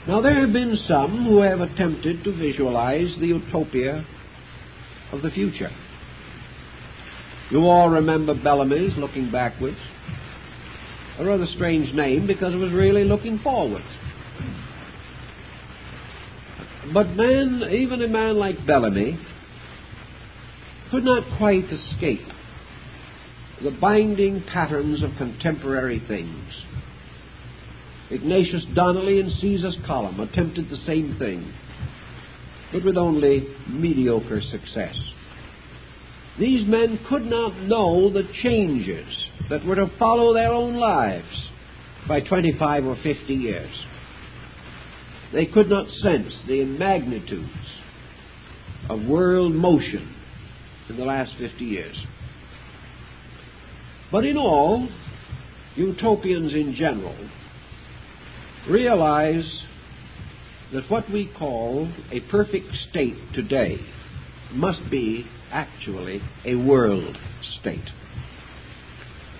Now, there have been some who have attempted to visualize the utopia of the future. You all remember Bellamy's Looking Backwards, a rather strange name because it was really looking forwards. But man, even a man like Bellamy, could not quite escape the binding patterns of contemporary things. Ignatius Donnelly and Caesar's Column attempted the same thing, but with only mediocre success. These men could not know the changes that were to follow their own lives by 25 or 50 years. They could not sense the magnitudes of world motion in the last 50 years. But in all, utopians in general realize that what we call a perfect state today must be actually a world state.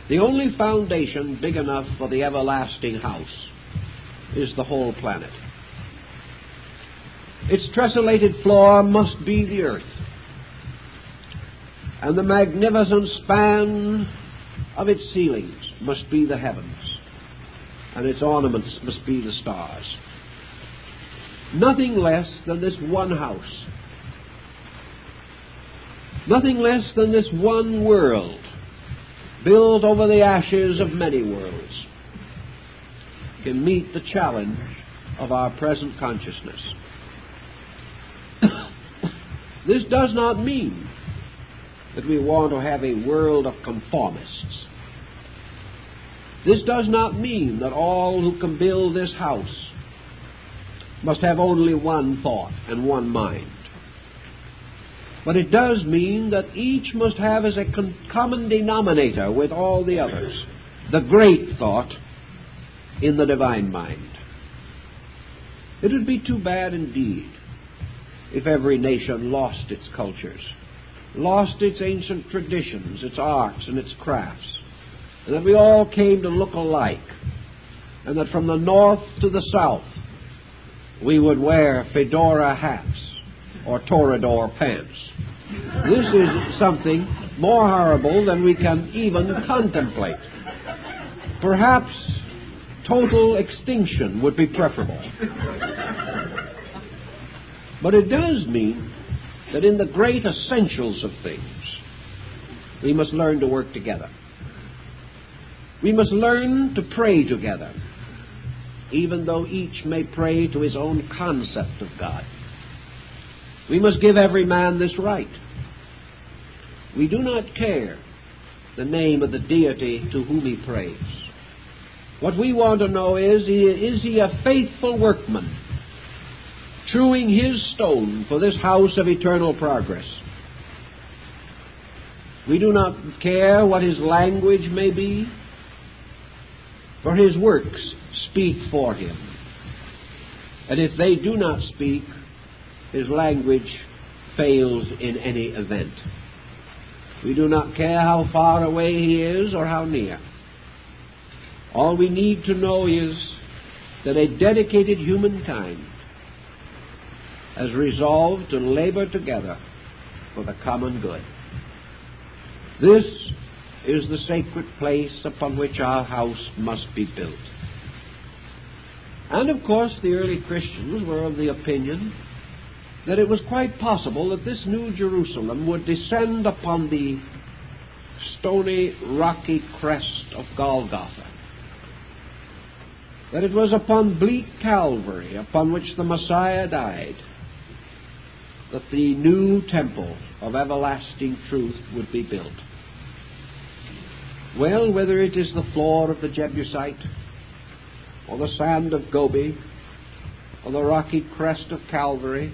The only foundation big enough for the everlasting house is the whole planet. Its tessellated floor must be the earth, and the magnificent span of its ceilings must be the heavens, and its ornaments must be the stars. Nothing less than this one house, nothing less than this one world, built over the ashes of many worlds, can meet the challenge of our present consciousness. This does not mean that we want to have a world of conformists. This does not mean that all who can build this house must have only one thought and one mind. But it does mean that each must have as a common denominator with all the others the great thought in the divine mind. It would be too bad indeed if every nation lost its cultures, lost its ancient traditions, its arts and its crafts, and that we all came to look alike, and that from the north to the south we would wear fedora hats or toreador pants. This is something more horrible than we can even contemplate. Perhaps total extinction would be preferable. But it does mean that in the great essentials of things, we must learn to work together. We must learn to pray together, even though each may pray to his own concept of God. We must give every man this right. We do not care the name of the deity to whom he prays. What we want to know is he a faithful workman, truing his stone for this house of eternal progress? We do not care what his language may be, for his works speak for him. And if they do not speak, his language fails in any event. We do not care how far away he is or how near. All we need to know is that a dedicated humankind has resolved to labor together for the common good. This is the sacred place upon which our house must be built. And of course the early Christians were of the opinion that it was quite possible that this new Jerusalem would descend upon the stony, rocky crest of Golgotha, that it was upon bleak Calvary, upon which the Messiah died, that the new temple of everlasting truth would be built. Well, whether it is the floor of the Jebusite, or the sand of Gobi, or the rocky crest of Calvary,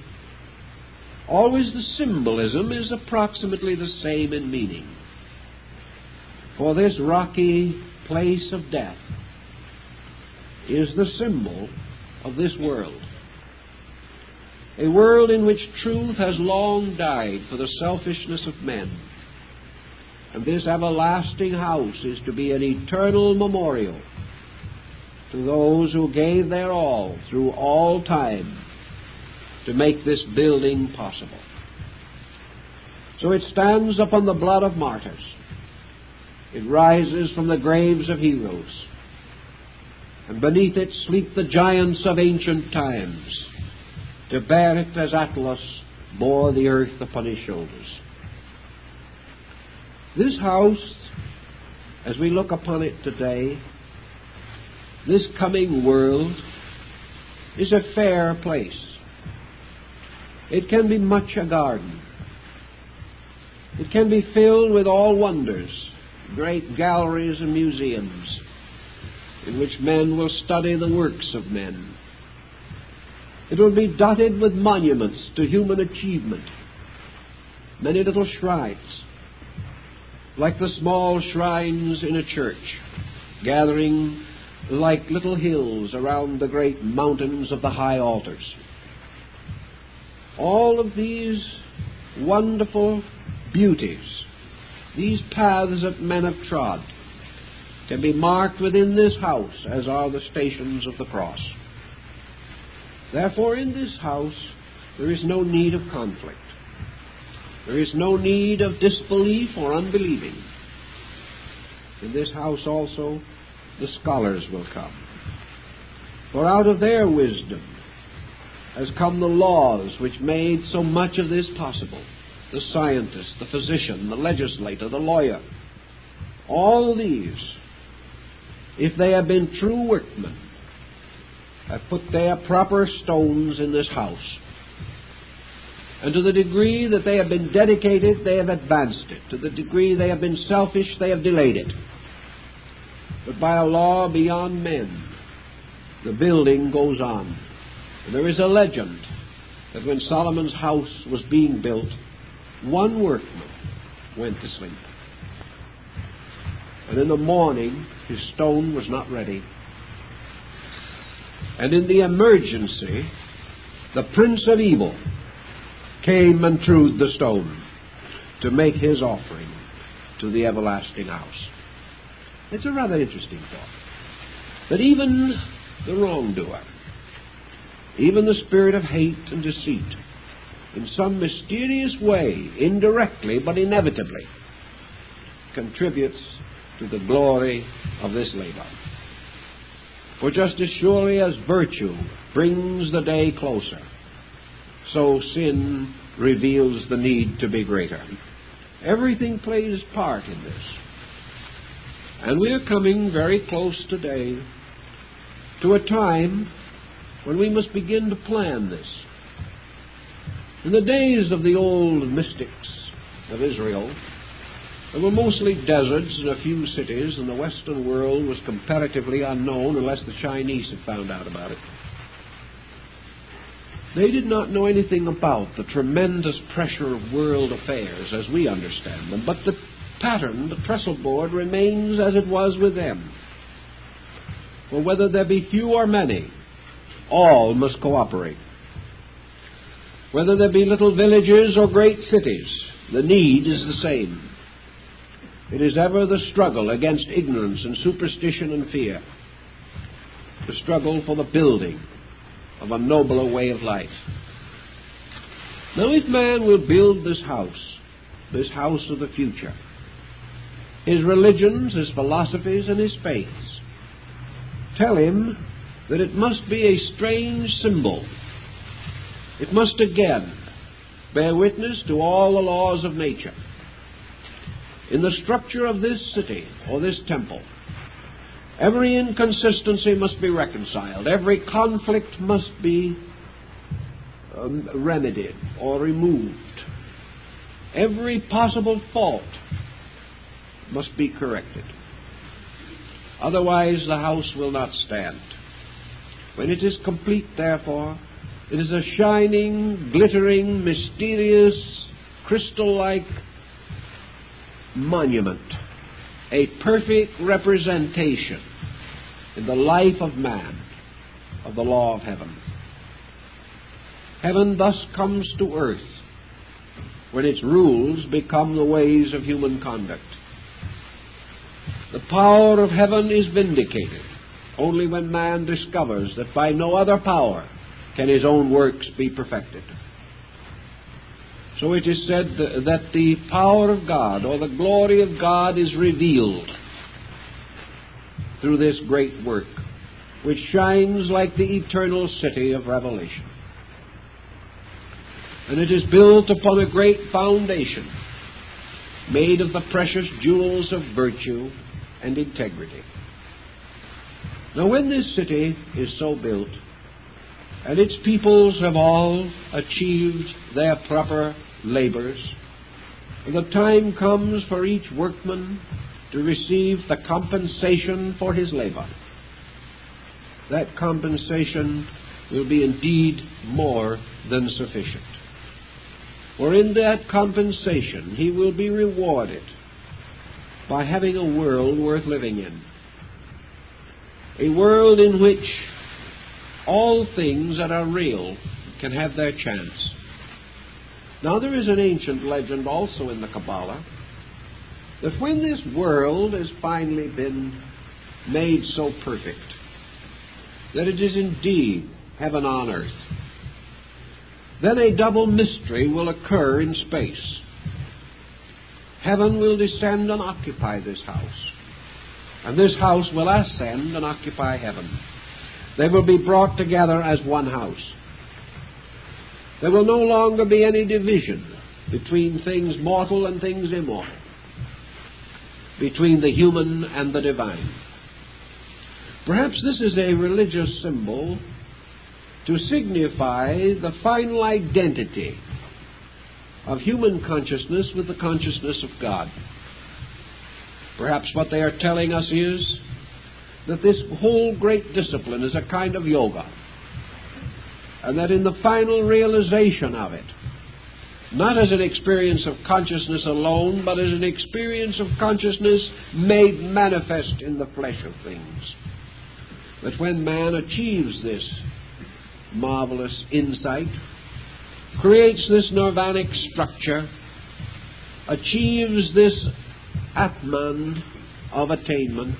always the symbolism is approximately the same in meaning. For this rocky place of death is the symbol of this world. A world in which truth has long died for the selfishness of men. And this everlasting house is to be an eternal memorial to those who gave their all through all time to make this building possible. So it stands upon the blood of martyrs. It rises from the graves of heroes. And beneath it sleep the giants of ancient times, to bear it as Atlas bore the earth upon his shoulders. This house, as we look upon it today, this coming world, is a fair place. It can be much a garden. It can be filled with all wonders, great galleries and museums, in which men will study the works of men. It will be dotted with monuments to human achievement, many little shrines, like the small shrines in a church, gathering like little hills around the great mountains of the high altars. All of these wonderful beauties, these paths that men have trod, can be marked within this house, as are the stations of the cross. Therefore, in this house, there is no need of conflict. There is no need of disbelief or unbelieving. In this house also, the scholars will come. For out of their wisdom has come the laws which made so much of this possible. The scientist, the physician, the legislator, the lawyer. All these, if they have been true workmen, have put their proper stones in this house. And to the degree that they have been dedicated, they have advanced it. To the degree they have been selfish, they have delayed it. but by a law beyond men, the building goes on. And there is a legend that when Solomon's house was being built, one workman went to sleep. And in the morning, his stone was not ready. And in the emergency, the prince of evil came and threw the stone to make his offering to the everlasting house. It's a rather interesting thought, that even the wrongdoer, even the spirit of hate and deceit, in some mysterious way, indirectly but inevitably, contributes to the glory of this labor. For just as surely as virtue brings the day closer, so sin reveals the need to be greater. Everything plays part in this. And we are coming very close today to a time when we must begin to plan this. In the days of the old mystics of Israel, there were mostly deserts and a few cities, and the Western world was comparatively unknown unless the Chinese had found out about it. They did not know anything about the tremendous pressure of world affairs as we understand them, but the pattern, the trestle board, remains as it was with them. For whether there be few or many, all must cooperate. Whether there be little villages or great cities, the need is the same. It is ever the struggle against ignorance and superstition and fear, the struggle for the building of a nobler way of life. Now, if man will build this house of the future, his religions, his philosophies, and his faiths tell him that it must be a strange symbol. It must again bear witness to all the laws of nature. In the structure of this city or this temple, every inconsistency must be reconciled. Every conflict must be remedied or removed. Every possible fault must be corrected. Otherwise, the house will not stand. When it is complete, therefore, it is a shining, glittering, mysterious, crystal-like monument, a perfect representation in the life of man of the law of heaven. Heaven thus comes to earth when its rules become the ways of human conduct. The power of heaven is vindicated only when man discovers that by no other power can his own works be perfected. So it is said that the power of God or the glory of God is revealed through this great work, which shines like the eternal city of Revelation. And it is built upon a great foundation, made of the precious jewels of virtue and integrity. Now, when this city is so built, and its peoples have all achieved their proper labors, and the time comes for each workman to receive the compensation for his labor, that compensation will be indeed more than sufficient. For in that compensation he will be rewarded by having a world worth living in, a world in which all things that are real can have their chance. Now, there is an ancient legend also in the Kabbalah that when this world has finally been made so perfect that it is indeed heaven on earth, then a double mystery will occur in space. Heaven will descend and occupy this house, and this house will ascend and occupy heaven. They will be brought together as one house. There will no longer be any division between things mortal and things immortal, between the human and the divine. Perhaps this is a religious symbol to signify the final identity of human consciousness with the consciousness of God. Perhaps what they are telling us is that this whole great discipline is a kind of yoga, and that in the final realization of it, not as an experience of consciousness alone, but as an experience of consciousness made manifest in the flesh of things, that when man achieves this marvelous insight, creates this nirvanic structure, achieves this Atman of attainment,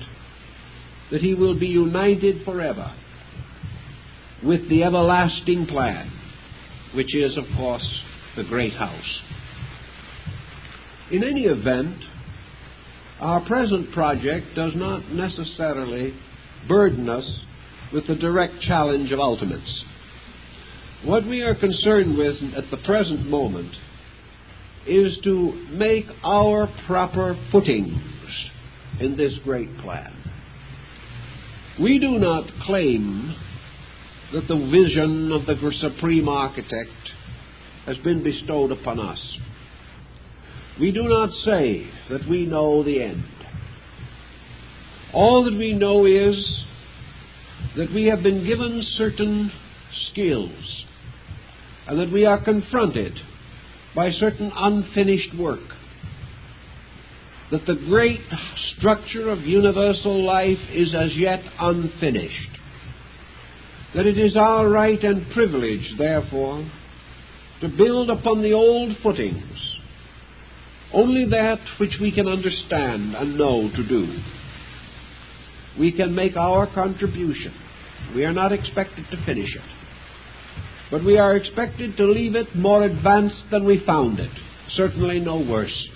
that he will be united forever with the everlasting plan, which is, of course, the great house. In any event, our present project does not necessarily burden us with the direct challenge of ultimates. What we are concerned with at the present moment is to make our proper footings in this great plan. We do not claim that the vision of the Supreme Architect has been bestowed upon us. We do not say that we know the end. All that we know is that we have been given certain skills and that we are confronted by certain unfinished work, that the great structure of universal life is as yet unfinished, that it is our right and privilege, therefore, to build upon the old footings only that which we can understand and know to do. We can make our contribution. We are not expected to finish it, but we are expected to leave it more advanced than we found it, certainly no worse.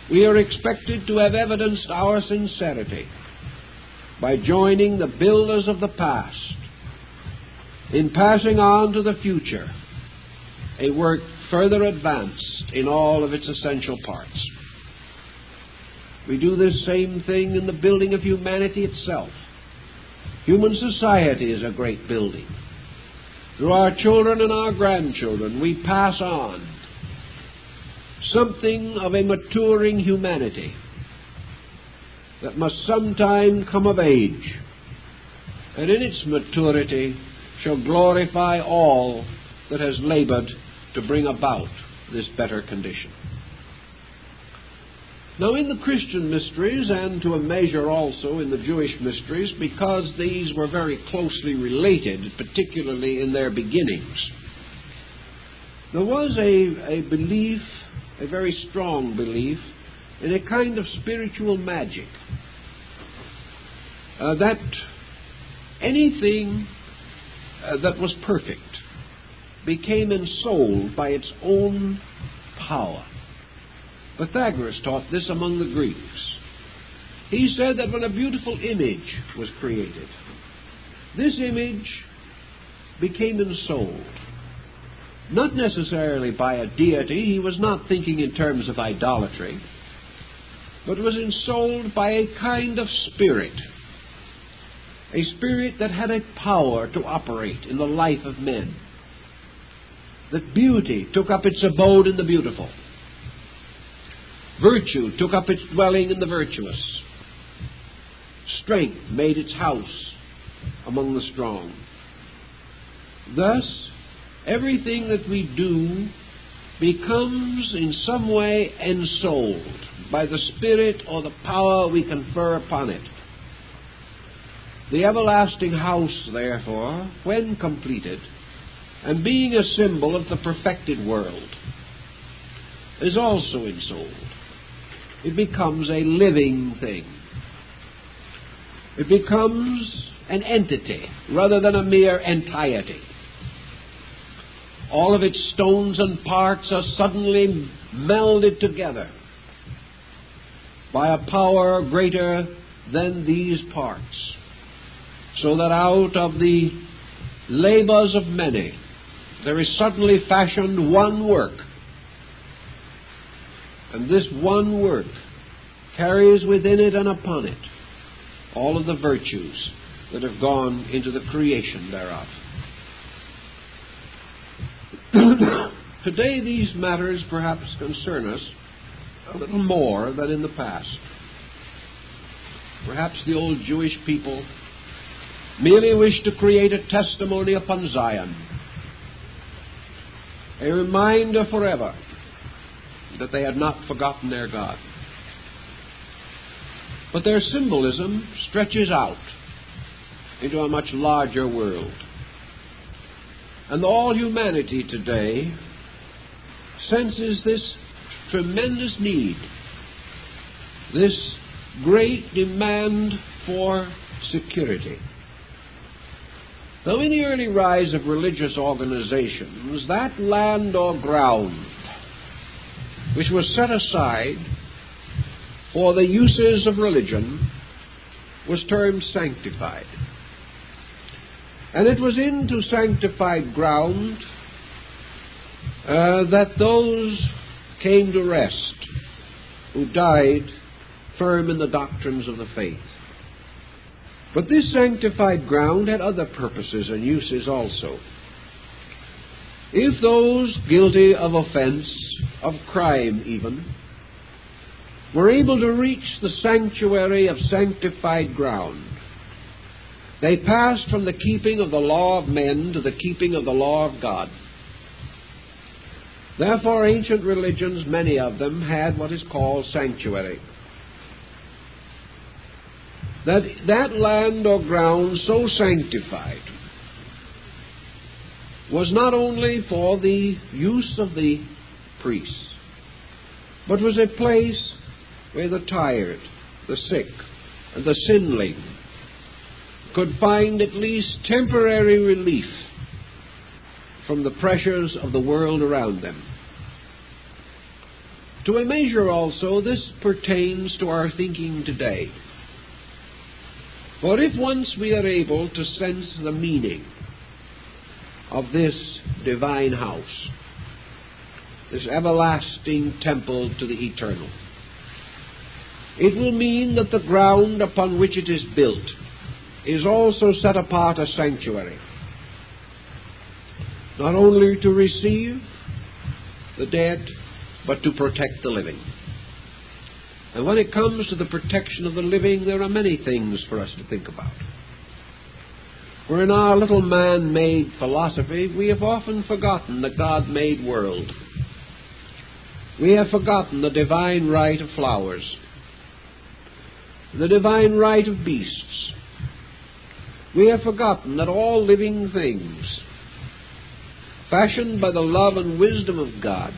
We are expected to have evidenced our sincerity by joining the builders of the past in passing on to the future a work further advanced in all of its essential parts. We do this same thing in the building of humanity itself. Human society is a great building. Through our children and our grandchildren, we pass on something of a maturing humanity that must sometime come of age, and in its maturity shall glorify all that has labored to bring about this better condition. Now, in the Christian mysteries, and to a measure also in the Jewish mysteries, because these were very closely related, particularly in their beginnings, there was a belief, a very strong belief, in a kind of spiritual magic, that anything that was perfect became ensouled by its own power. Pythagoras taught this among the Greeks. He said that when a beautiful image was created, this image became ensouled, not necessarily by a deity. He was not thinking in terms of idolatry, but was ensouled by a kind of spirit, a spirit that had a power to operate in the life of men, that beauty took up its abode in the beautiful, virtue took up its dwelling in the virtuous, strength made its house among the strong. Thus, everything that we do becomes in some way ensouled by the spirit or the power we confer upon it. The everlasting house, therefore, when completed, and being a symbol of the perfected world, is also ensouled. It becomes a living thing. It becomes an entity rather than a mere entiety. All of its stones and parts are suddenly melded together by a power greater than these parts, so that out of the labors of many there is suddenly fashioned one work, and this one work carries within it and upon it all of the virtues that have gone into the creation thereof. Today these matters perhaps concern us a little more than in the past. perhaps the old Jewish people, merely wished to create a testimony upon Zion, a reminder forever that they had not forgotten their God. But their symbolism stretches out into a much larger world. And all humanity today senses this tremendous need, this great demand for security. Though in the early rise of religious organizations, that land or ground which was set aside for the uses of religion was termed sanctified. And it was into sanctified ground that those came to rest who died firm in the doctrines of the faith. But this sanctified ground had other purposes and uses also. If those guilty of offense, of crime even, were able to reach the sanctuary of sanctified ground, they passed from the keeping of the law of men to the keeping of the law of God. Therefore, ancient religions, many of them, had what is called sanctuary. That land or ground so sanctified was not only for the use of the priests, but was a place where the tired, the sick, and the sinling could find at least temporary relief from the pressures of the world around them. To a measure also, this pertains to our thinking today. For if once we are able to sense the meaning of this divine house, this everlasting temple to the eternal, it will mean that the ground upon which it is built is also set apart as sanctuary, not only to receive the dead, but to protect the living. And when it comes to the protection of the living, there are many things for us to think about. For in our little man-made philosophy, we have often forgotten the God-made world. We have forgotten the divine right of flowers, the divine right of beasts. We have forgotten that all living things, fashioned by the love and wisdom of God,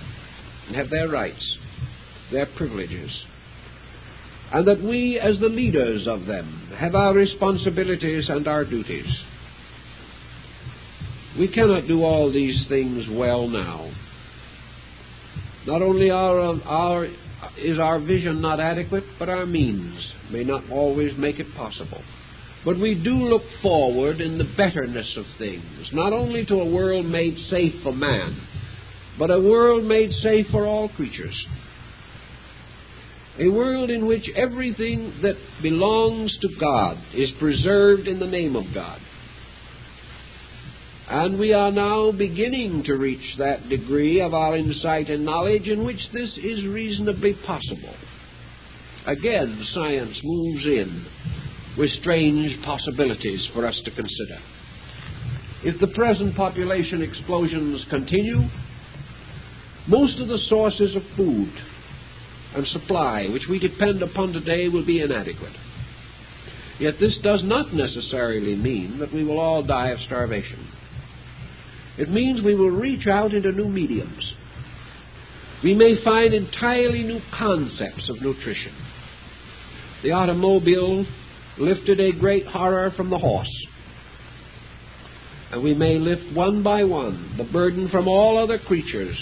have their rights, their privileges, and that we, as the leaders of them, have our responsibilities and our duties. We cannot do all these things well now. Not only is our vision not adequate, but our means may not always make it possible. But we do look forward in the betterness of things, not only to a world made safe for man, but a world made safe for all creatures. A world in which everything that belongs to God is preserved in the name of God. And we are now beginning to reach that degree of our insight and knowledge in which this is reasonably possible. Again, science moves in with strange possibilities for us to consider. If the present population explosions continue, most of the sources of food and supply which we depend upon today will be inadequate. Yet this does not necessarily mean that we will all die of starvation. It means we will reach out into new mediums. We may find entirely new concepts of nutrition. The automobile lifted a great horror from the horse, and we may lift one by one the burden from all other creatures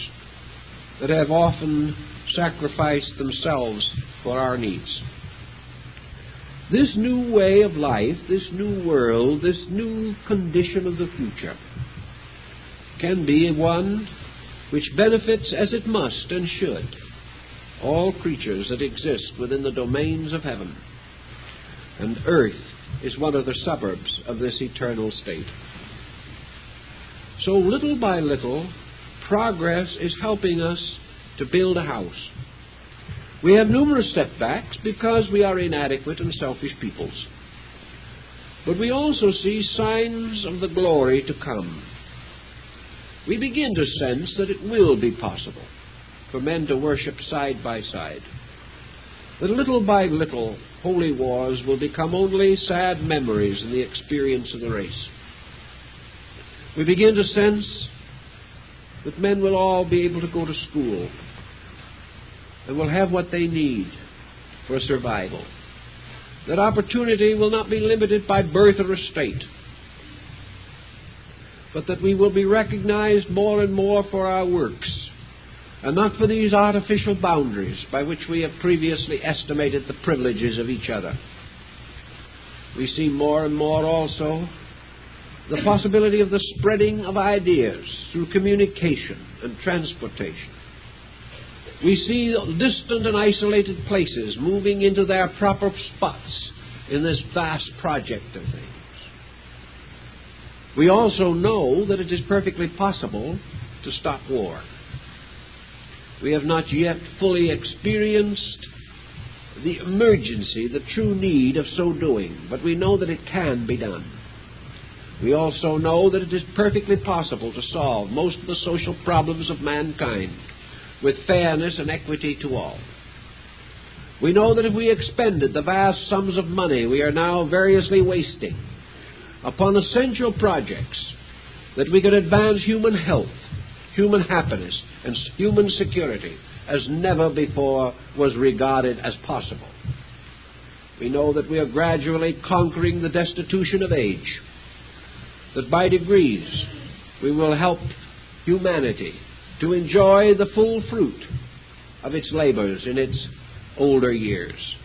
that have often sacrificed themselves for our needs. This new way of life, this new world, this new condition of the future can be one which benefits, as it must and should, all creatures that exist within the domains of heaven. And earth is one of the suburbs of this eternal state. So little by little, progress is helping us to build a house. We have numerous setbacks because we are inadequate and selfish peoples. But we also see signs of the glory to come. We begin to sense that it will be possible for men to worship side by side. That little by little, holy wars will become only sad memories in the experience of the race. We begin to sense that men will all be able to go to school and will have what they need for survival. That opportunity will not be limited by birth or estate, but that we will be recognized more and more for our works, and not for these artificial boundaries by which we have previously estimated the privileges of each other. We see more and more also the possibility of the spreading of ideas through communication and transportation. We see distant and isolated places moving into their proper spots in this vast project of things. We also know that it is perfectly possible to stop war. We have not yet fully experienced the emergency, the true need of so doing, but we know that it can be done. We also know that it is perfectly possible to solve most of the social problems of mankind with fairness and equity to all. We know that if we expended the vast sums of money we are now variously wasting upon essential projects, that we could advance human health, human happiness, and human security as never before was regarded as possible. We know that we are gradually conquering the destitution of age, that by degrees we will help humanity to enjoy the full fruit of its labors in its older years.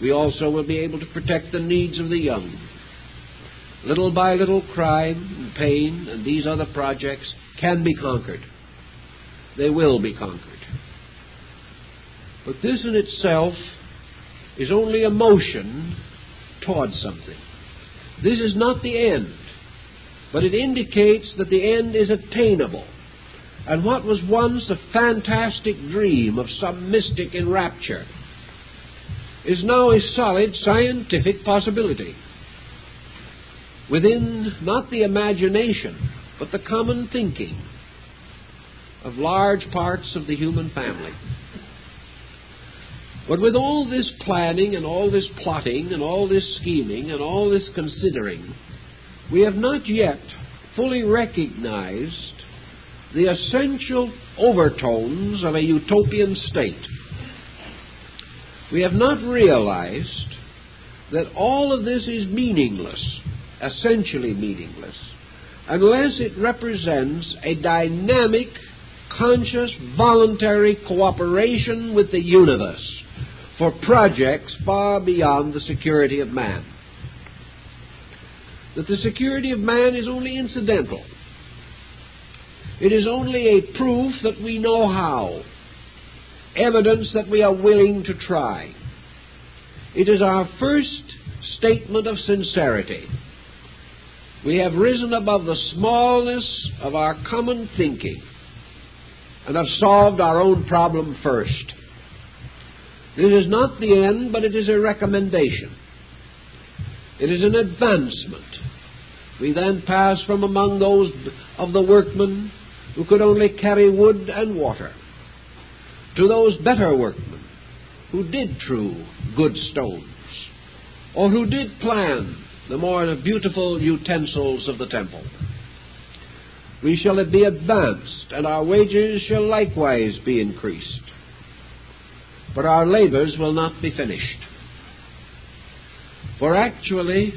We also will be able to protect the needs of the young. Little by little, crime and pain and these other projects can be conquered. They will be conquered. But this in itself is only a motion towards something. This is not the end, but it indicates that the end is attainable. And what was once a fantastic dream of some mystic in rapture is now a solid scientific possibility within not the imagination, but the common thinking of large parts of the human family. But with all this planning and all this plotting and all this scheming and all this considering, we have not yet fully recognized the essential overtones of a utopian state. We have not realized that all of this is meaningless, essentially meaningless, unless it represents a dynamic, conscious, voluntary cooperation with the universe for projects far beyond the security of man. That the security of man is only incidental. It is only a proof that we know how, evidence that we are willing to try. It is our first statement of sincerity. We have risen above the smallness of our common thinking and have solved our own problem first. This is not the end, but it is a recommendation. It is an advancement. We then pass from among those of the workmen who could only carry wood and water to those better workmen who did true good stones, or who did plan the more beautiful utensils of the temple. We shall be advanced, and our wages shall likewise be increased. But our labors will not be finished. For actually,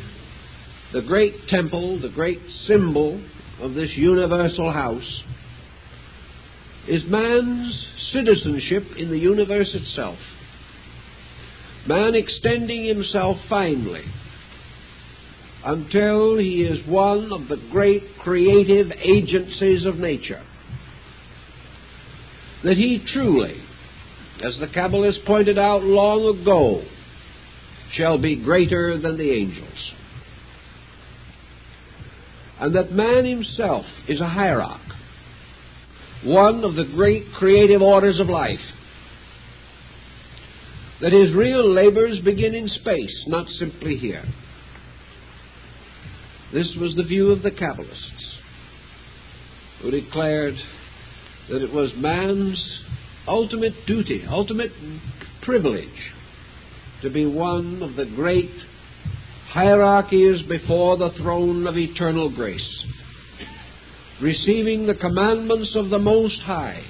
the great temple, the great symbol of this universal house, is man's citizenship in the universe itself. Man extending himself finally until he is one of the great creative agencies of nature. That he truly, as the Kabbalists pointed out long ago, shall be greater than the angels. And that man himself is a hierarch, one of the great creative orders of life. that his real labors begin in space, not simply here. This was the view of the Kabbalists, who declared that it was man's ultimate duty, ultimate privilege, to be one of the great hierarchies before the throne of eternal grace, receiving the commandments of the Most High,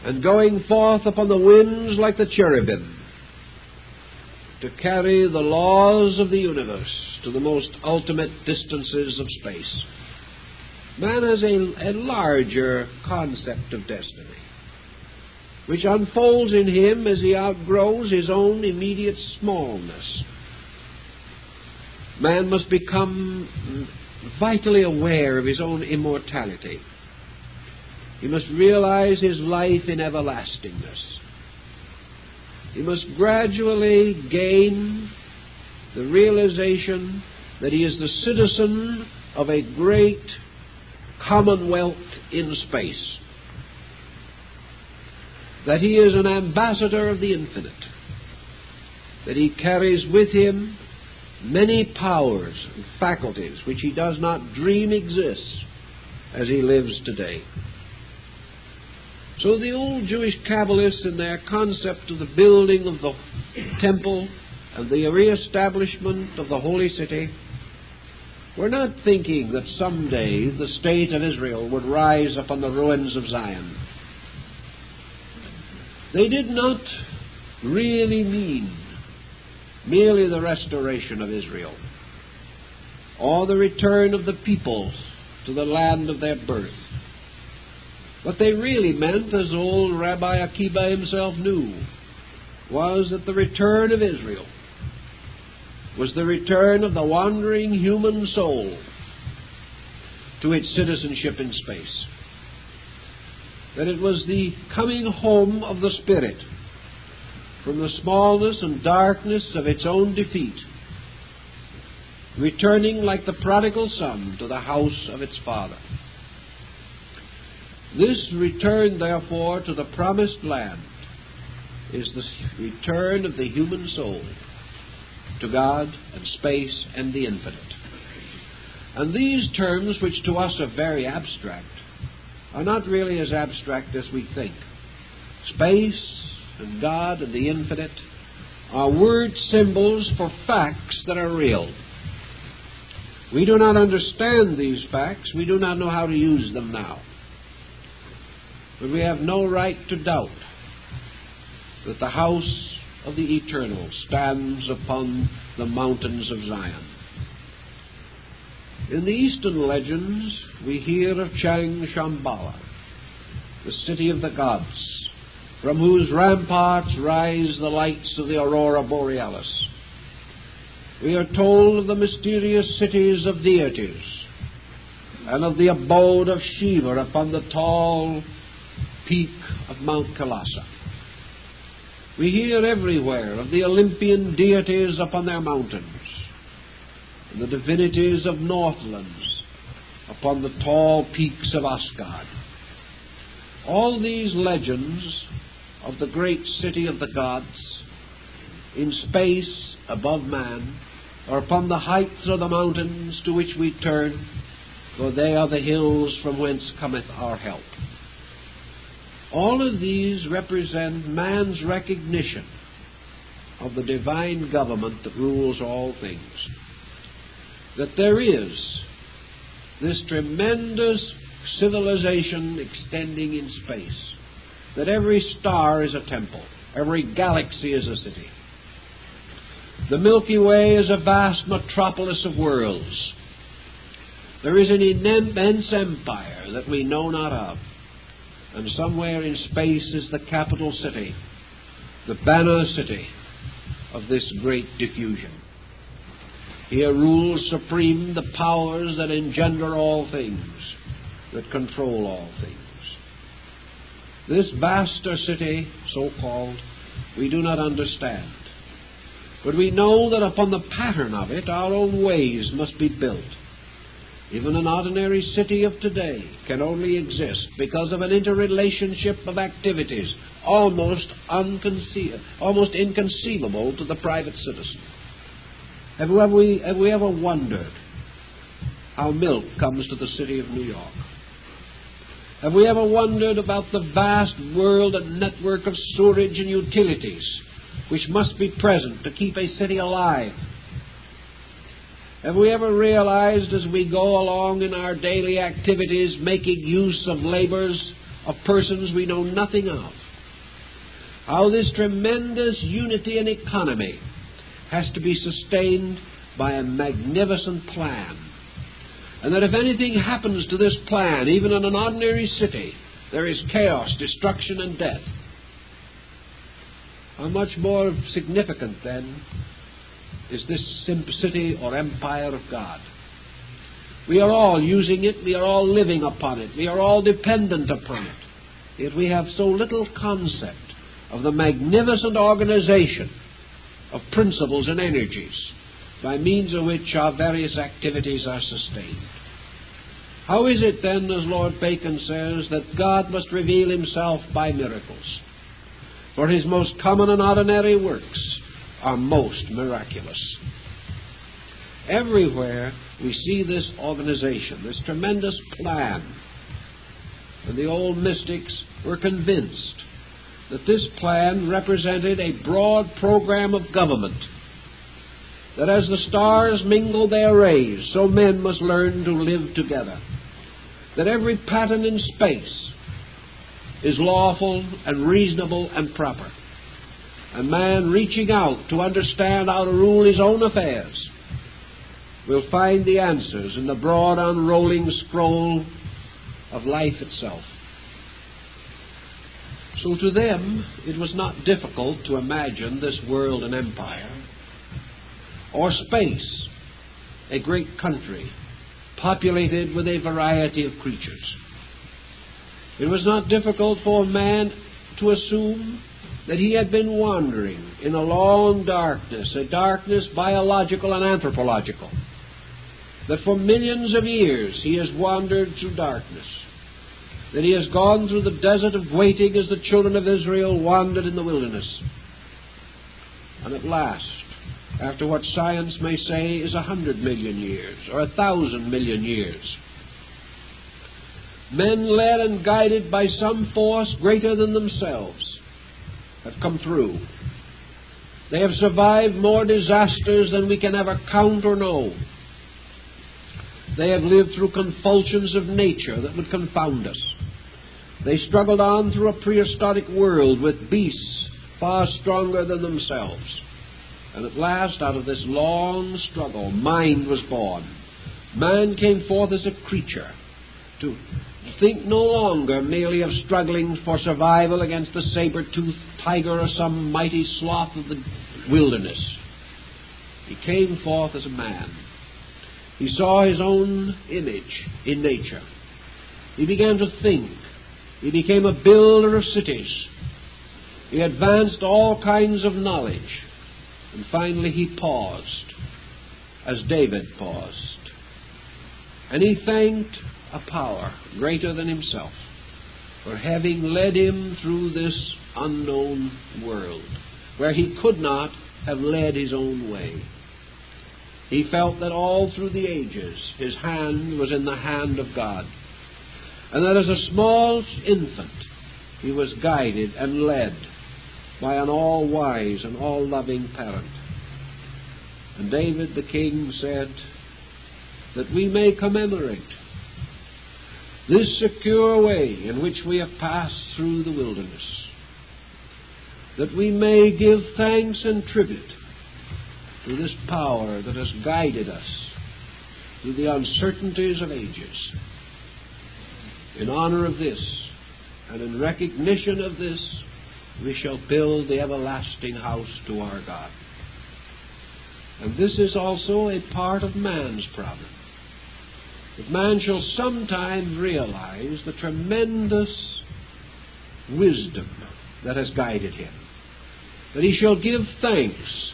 and going forth upon the winds like the cherubim, to carry the laws of the universe to the most ultimate distances of space. Man has a larger concept of destiny, which unfolds in him as he outgrows his own immediate smallness. Man must become vitally aware of his own immortality. He must realize his life in everlastingness. He must gradually gain the realization that he is the citizen of a great commonwealth in space, that he is an ambassador of the infinite, that he carries with him many powers and faculties which he does not dream exist as he lives today. So the old Jewish Kabbalists, in their concept of the building of the temple and the reestablishment of the holy city, were not thinking that someday the state of Israel would rise upon the ruins of Zion. They did not really mean merely the restoration of Israel or the return of the people to the land of their birth. What they really meant, as old Rabbi Akiba himself knew, was that the return of Israel was the return of the wandering human soul to its citizenship in space. That it was the coming home of the spirit from the smallness and darkness of its own defeat, returning like the prodigal son to the house of its father. This return, therefore, to the promised land is the return of the human soul to God and space and the infinite. And these terms, which to us are very abstract, are not really as abstract as we think. Space and God and the infinite are word symbols for facts that are real. We do not understand these facts. We do not know how to use them now. But we have no right to doubt that the house of the eternal stands upon the mountains of Zion. In the Eastern legends, we hear of Chang Shambhala, the city of the gods, from whose ramparts rise the lights of the aurora borealis. We are told of the mysterious cities of deities and of the abode of Shiva upon the tall peak of Mount Kailasa. We hear everywhere of the Olympian deities upon their mountains, and the divinities of Northlands upon the tall peaks of Asgard. All these legends of the great city of the gods in space above man, or upon the heights of the mountains to which we turn, for they are the hills from whence cometh our help. All of these represent man's recognition of the divine government that rules all things. That there is this tremendous civilization extending in space. That every star is a temple. Every galaxy is a city. The Milky Way is a vast metropolis of worlds. There is an immense empire that we know not of. And somewhere in space is the capital city, the banner city of this great diffusion. Here rules supreme the powers that engender all things, that control all things. This vaster city, so-called, we do not understand. But we know that upon the pattern of it, our own ways must be built. Even an ordinary city of today can only exist because of an interrelationship of activities almost inconceivable to the private citizen. Have we ever wondered how milk comes to the city of New York? Have we ever wondered about the vast world and network of sewerage and utilities which must be present to keep a city alive? Have we ever realized as we go along in our daily activities, making use of labors of persons we know nothing of, how this tremendous unity and economy has to be sustained by a magnificent plan? And that if anything happens to this plan, even in an ordinary city, there is chaos, destruction, and death. How much more significant, then, is this city or empire of God? We are all using it, we are all living upon it, we are all dependent upon it. Yet we have so little concept of the magnificent organization of principles and energies by means of which our various activities are sustained. How is it then, as Lord Bacon says, that God must reveal himself by miracles? For his most common and ordinary works are most miraculous. Everywhere we see this organization, this tremendous plan. And the old mystics were convinced that this plan represented a broad program of government, that as the stars mingle their rays, so men must learn to live together, that every pattern in space is lawful and reasonable and proper, and man reaching out to understand how to rule his own affairs will find the answers in the broad unrolling scroll of life itself. So to them it was not difficult to imagine this world and empire, or space, a great country populated with a variety of creatures. It was not difficult for man to assume that he had been wandering in a long darkness, a darkness biological and anthropological, that for millions of years he has wandered through darkness, that he has gone through the desert of waiting as the children of Israel wandered in the wilderness. And at last, after what science may say is 100 million years or 1,000 million years, men led and guided by some force greater than themselves have come through. They have survived more disasters than we can ever count or know. They have lived through convulsions of nature that would confound us. They struggled on through a prehistoric world with beasts far stronger than themselves. And at last, out of this long struggle, mind was born. Man came forth as a creature to think no longer merely of struggling for survival against the saber-toothed tiger or some mighty sloth of the wilderness. He came forth as a man. He saw his own image in nature. He began to think. He became a builder of cities. He advanced all kinds of knowledge. And finally he paused, as David paused. And he thanked a power greater than himself for having led him through this unknown world, where he could not have led his own way. He felt that all through the ages his hand was in the hand of God, and that as a small infant he was guided and led by an all-wise and all-loving parent. And David the king said that we may commemorate this secure way in which we have passed through the wilderness, that we may give thanks and tribute to this power that has guided us through the uncertainties of ages. In honor of this, and in recognition of this, we shall build the everlasting house to our God. And this is also a part of man's problem. That man shall sometime realize the tremendous wisdom that has guided him. That he shall give thanks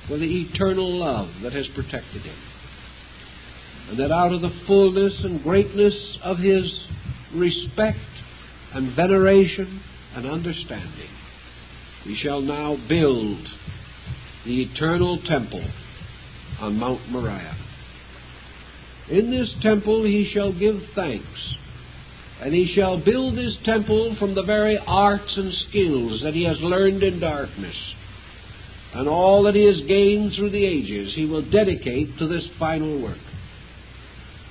for the eternal love that has protected him. and that out of the fullness and greatness of his respect and veneration and understanding, he shall now build the eternal temple on Mount Moriah. In this temple he shall give thanks, and he shall build this temple from the very arts and skills that he has learned in darkness, and all that he has gained through the ages he will dedicate to this final work.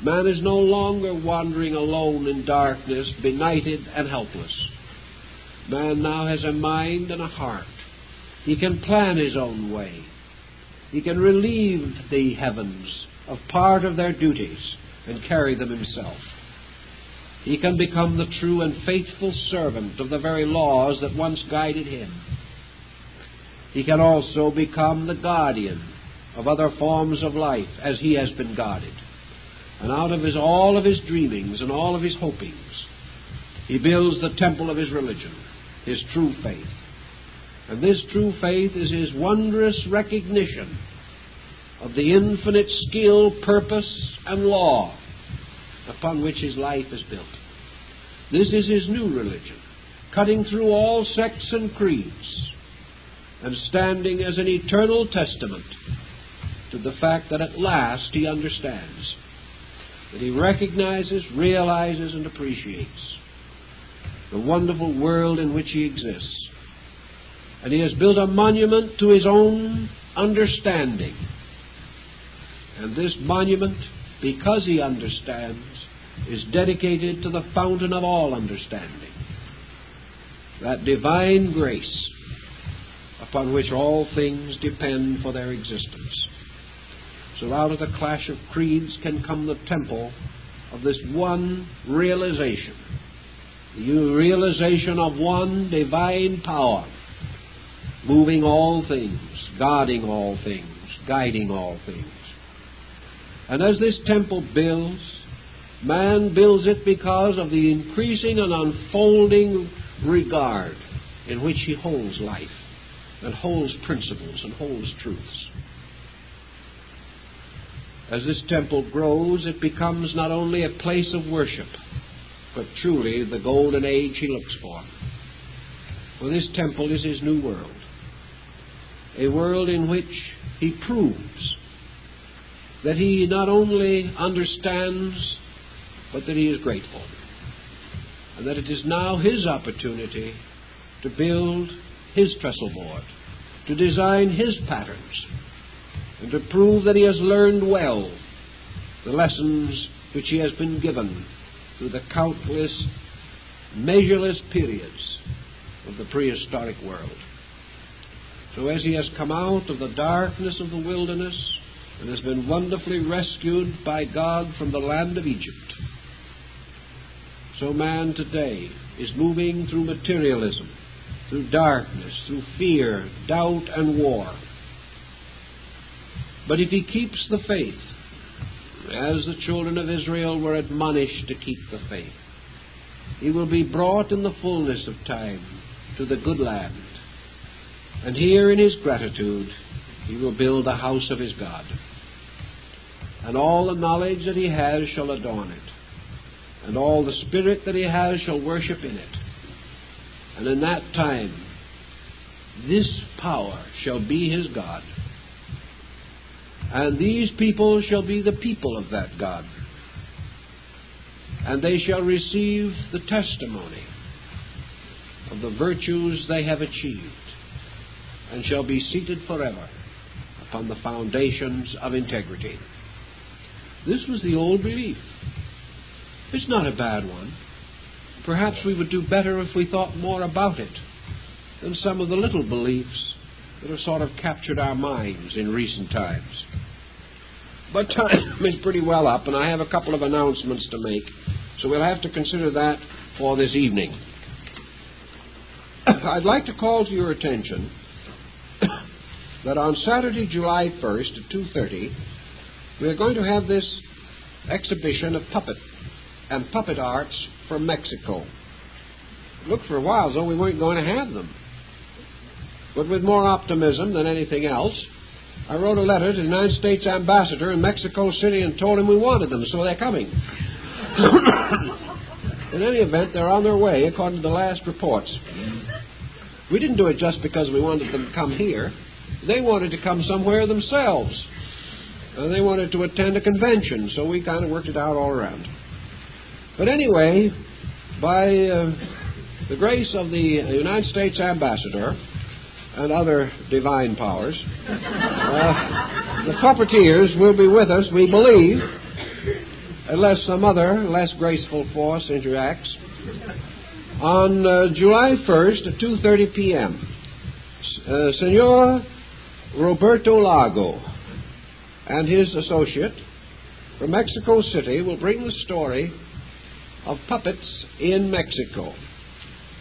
Man is no longer wandering alone in darkness, benighted and helpless. Man now has a mind and a heart. He can plan his own way. He can relieve the heavens of part of their duties and carry them himself. He can become the true and faithful servant of the very laws that once guided him. He can also become the guardian of other forms of life as he has been guarded. And out of all of his dreamings and all of his hopings, he builds the temple of his religion, his true faith. And this true faith is his wondrous recognition of the infinite skill, purpose, and law upon which his life is built. This is his new religion, cutting through all sects and creeds, and standing as an eternal testament to the fact that at last he understands, that he recognizes, realizes, and appreciates the wonderful world in which he exists. And he has built a monument to his own understanding. And this monument, because he understands, is dedicated to the fountain of all understanding, that divine grace upon which all things depend for their existence. So out of the clash of creeds can come the temple of this one realization, the realization of one divine power, moving all things, guarding all things, guiding all things. And as this temple builds, man builds it because of the increasing and unfolding regard in which he holds life, and holds principles, and holds truths. As this temple grows, it becomes not only a place of worship, but truly the golden age he looks for. For this temple is his new world, a world in which he proves that he not only understands, but that he is grateful, and that it is now his opportunity to build his trestle board, to design his patterns, and to prove that he has learned well the lessons which he has been given through the countless, measureless periods of the prehistoric world. So as he has come out of the darkness of the wilderness and has been wonderfully rescued by God from the land of Egypt, so man today is moving through materialism, through darkness, through fear, doubt, and war. But if he keeps the faith, as the children of Israel were admonished to keep the faith, he will be brought in the fullness of time to the good land. And here in his gratitude, he will build the house of his God. And all the knowledge that he has shall adorn it, and all the spirit that he has shall worship in it. And in that time, this power shall be his God. And these people shall be the people of that God. And they shall receive the testimony of the virtues they have achieved, and shall be seated forever upon the foundations of integrity. This was the old belief. It's not a bad one. Perhaps we would do better if we thought more about it than some of the little beliefs that have sort of captured our minds in recent times. But time is pretty well up, and I have a couple of announcements to make, so we'll have to consider that for this evening. I'd like to call to your attention that on Saturday, July 1st at 2:30, we're going to have this exhibition of puppet arts from Mexico. It looked for a while as though we weren't going to have them. But with more optimism than anything else, I wrote a letter to the United States ambassador in Mexico City and told him we wanted them, so they're coming. In any event, they're on their way, according to the last reports. We didn't do it just because we wanted them to come here. They wanted to come somewhere themselves. They wanted to attend a convention, so we kind of worked it out all around. But anyway, by the grace of the United States ambassador and other divine powers, the puppeteers will be with us, we believe, unless some other less graceful force interacts, on July 1st at 2:30 p.m. Senor Roberto Lago and his associate from Mexico City will bring the story of puppets in Mexico.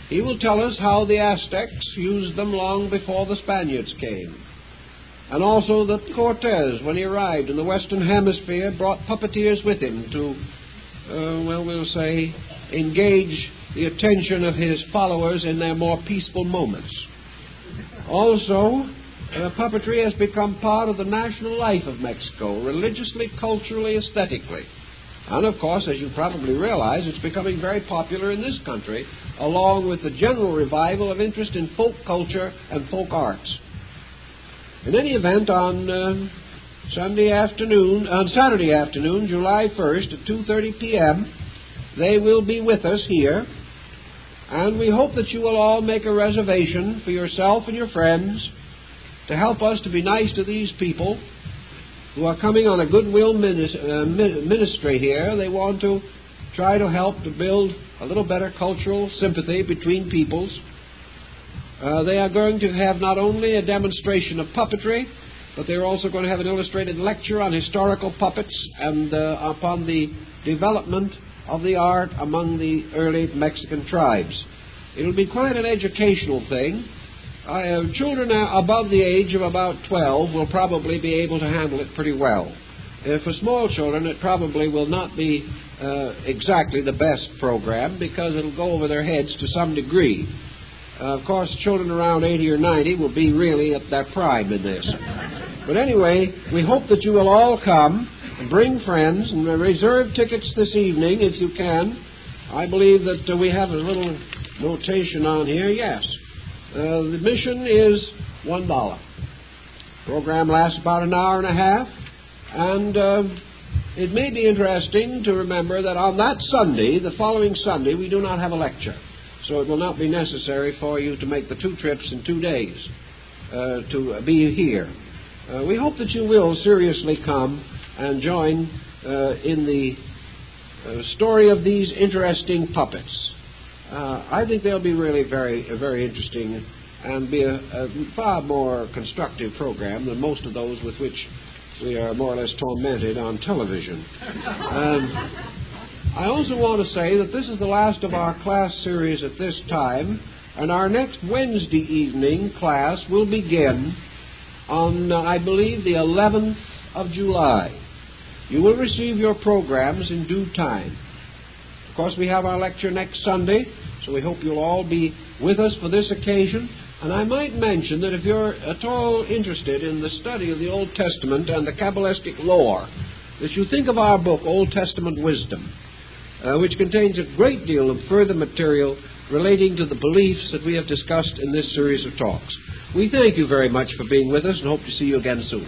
He will tell us how the Aztecs used them long before the Spaniards came, and also that Cortez, when he arrived in the Western Hemisphere, brought puppeteers with him to, we'll say, engage the attention of his followers in their more peaceful moments. Also, puppetry has become part of the national life of Mexico, religiously, culturally, aesthetically. And, of course, as you probably realize, it's becoming very popular in this country, along with the general revival of interest in folk culture and folk arts. In any event, on Saturday afternoon, July 1st at 2:30 p.m., they will be with us here, and we hope that you will all make a reservation for yourself and your friends to help us to be nice to these people who are coming on a goodwill ministry here. They want to try to help to build a little better cultural sympathy between peoples. They are going to have not only a demonstration of puppetry, but they're also going to have an illustrated lecture on historical puppets and upon the development of the art among the early Mexican tribes. It'll be quite an educational thing. Children above the age of about 12 will probably be able to handle it pretty well. For small children, it probably will not be exactly the best program because it'll go over their heads to some degree. Of course, children around 80 or 90 will be really at their prime in this. But anyway, we hope that you will all come and bring friends and reserve tickets this evening if you can. I believe that we have a little notation on here. Yes. The admission is $1. Program lasts about an hour and a half, and it may be interesting to remember that on that Sunday, the following Sunday, we do not have a lecture, so it will not be necessary for you to make the 2 trips in 2 days to be here. We hope that you will seriously come and join in the story of these interesting puppets. I think they'll be really very, very interesting and be a far more constructive program than most of those with which we are more or less tormented on television. I also want to say that this is the last of our class series at this time, and our next Wednesday evening class will begin on, I believe, the 11th of July. You will receive your programs in due time. Of course, we have our lecture next Sunday, so we hope you'll all be with us for this occasion. And I might mention that if you're at all interested in the study of the Old Testament and the Kabbalistic lore, that you think of our book, Old Testament Wisdom, which contains a great deal of further material relating to the beliefs that we have discussed in this series of talks. We thank you very much for being with us and hope to see you again soon.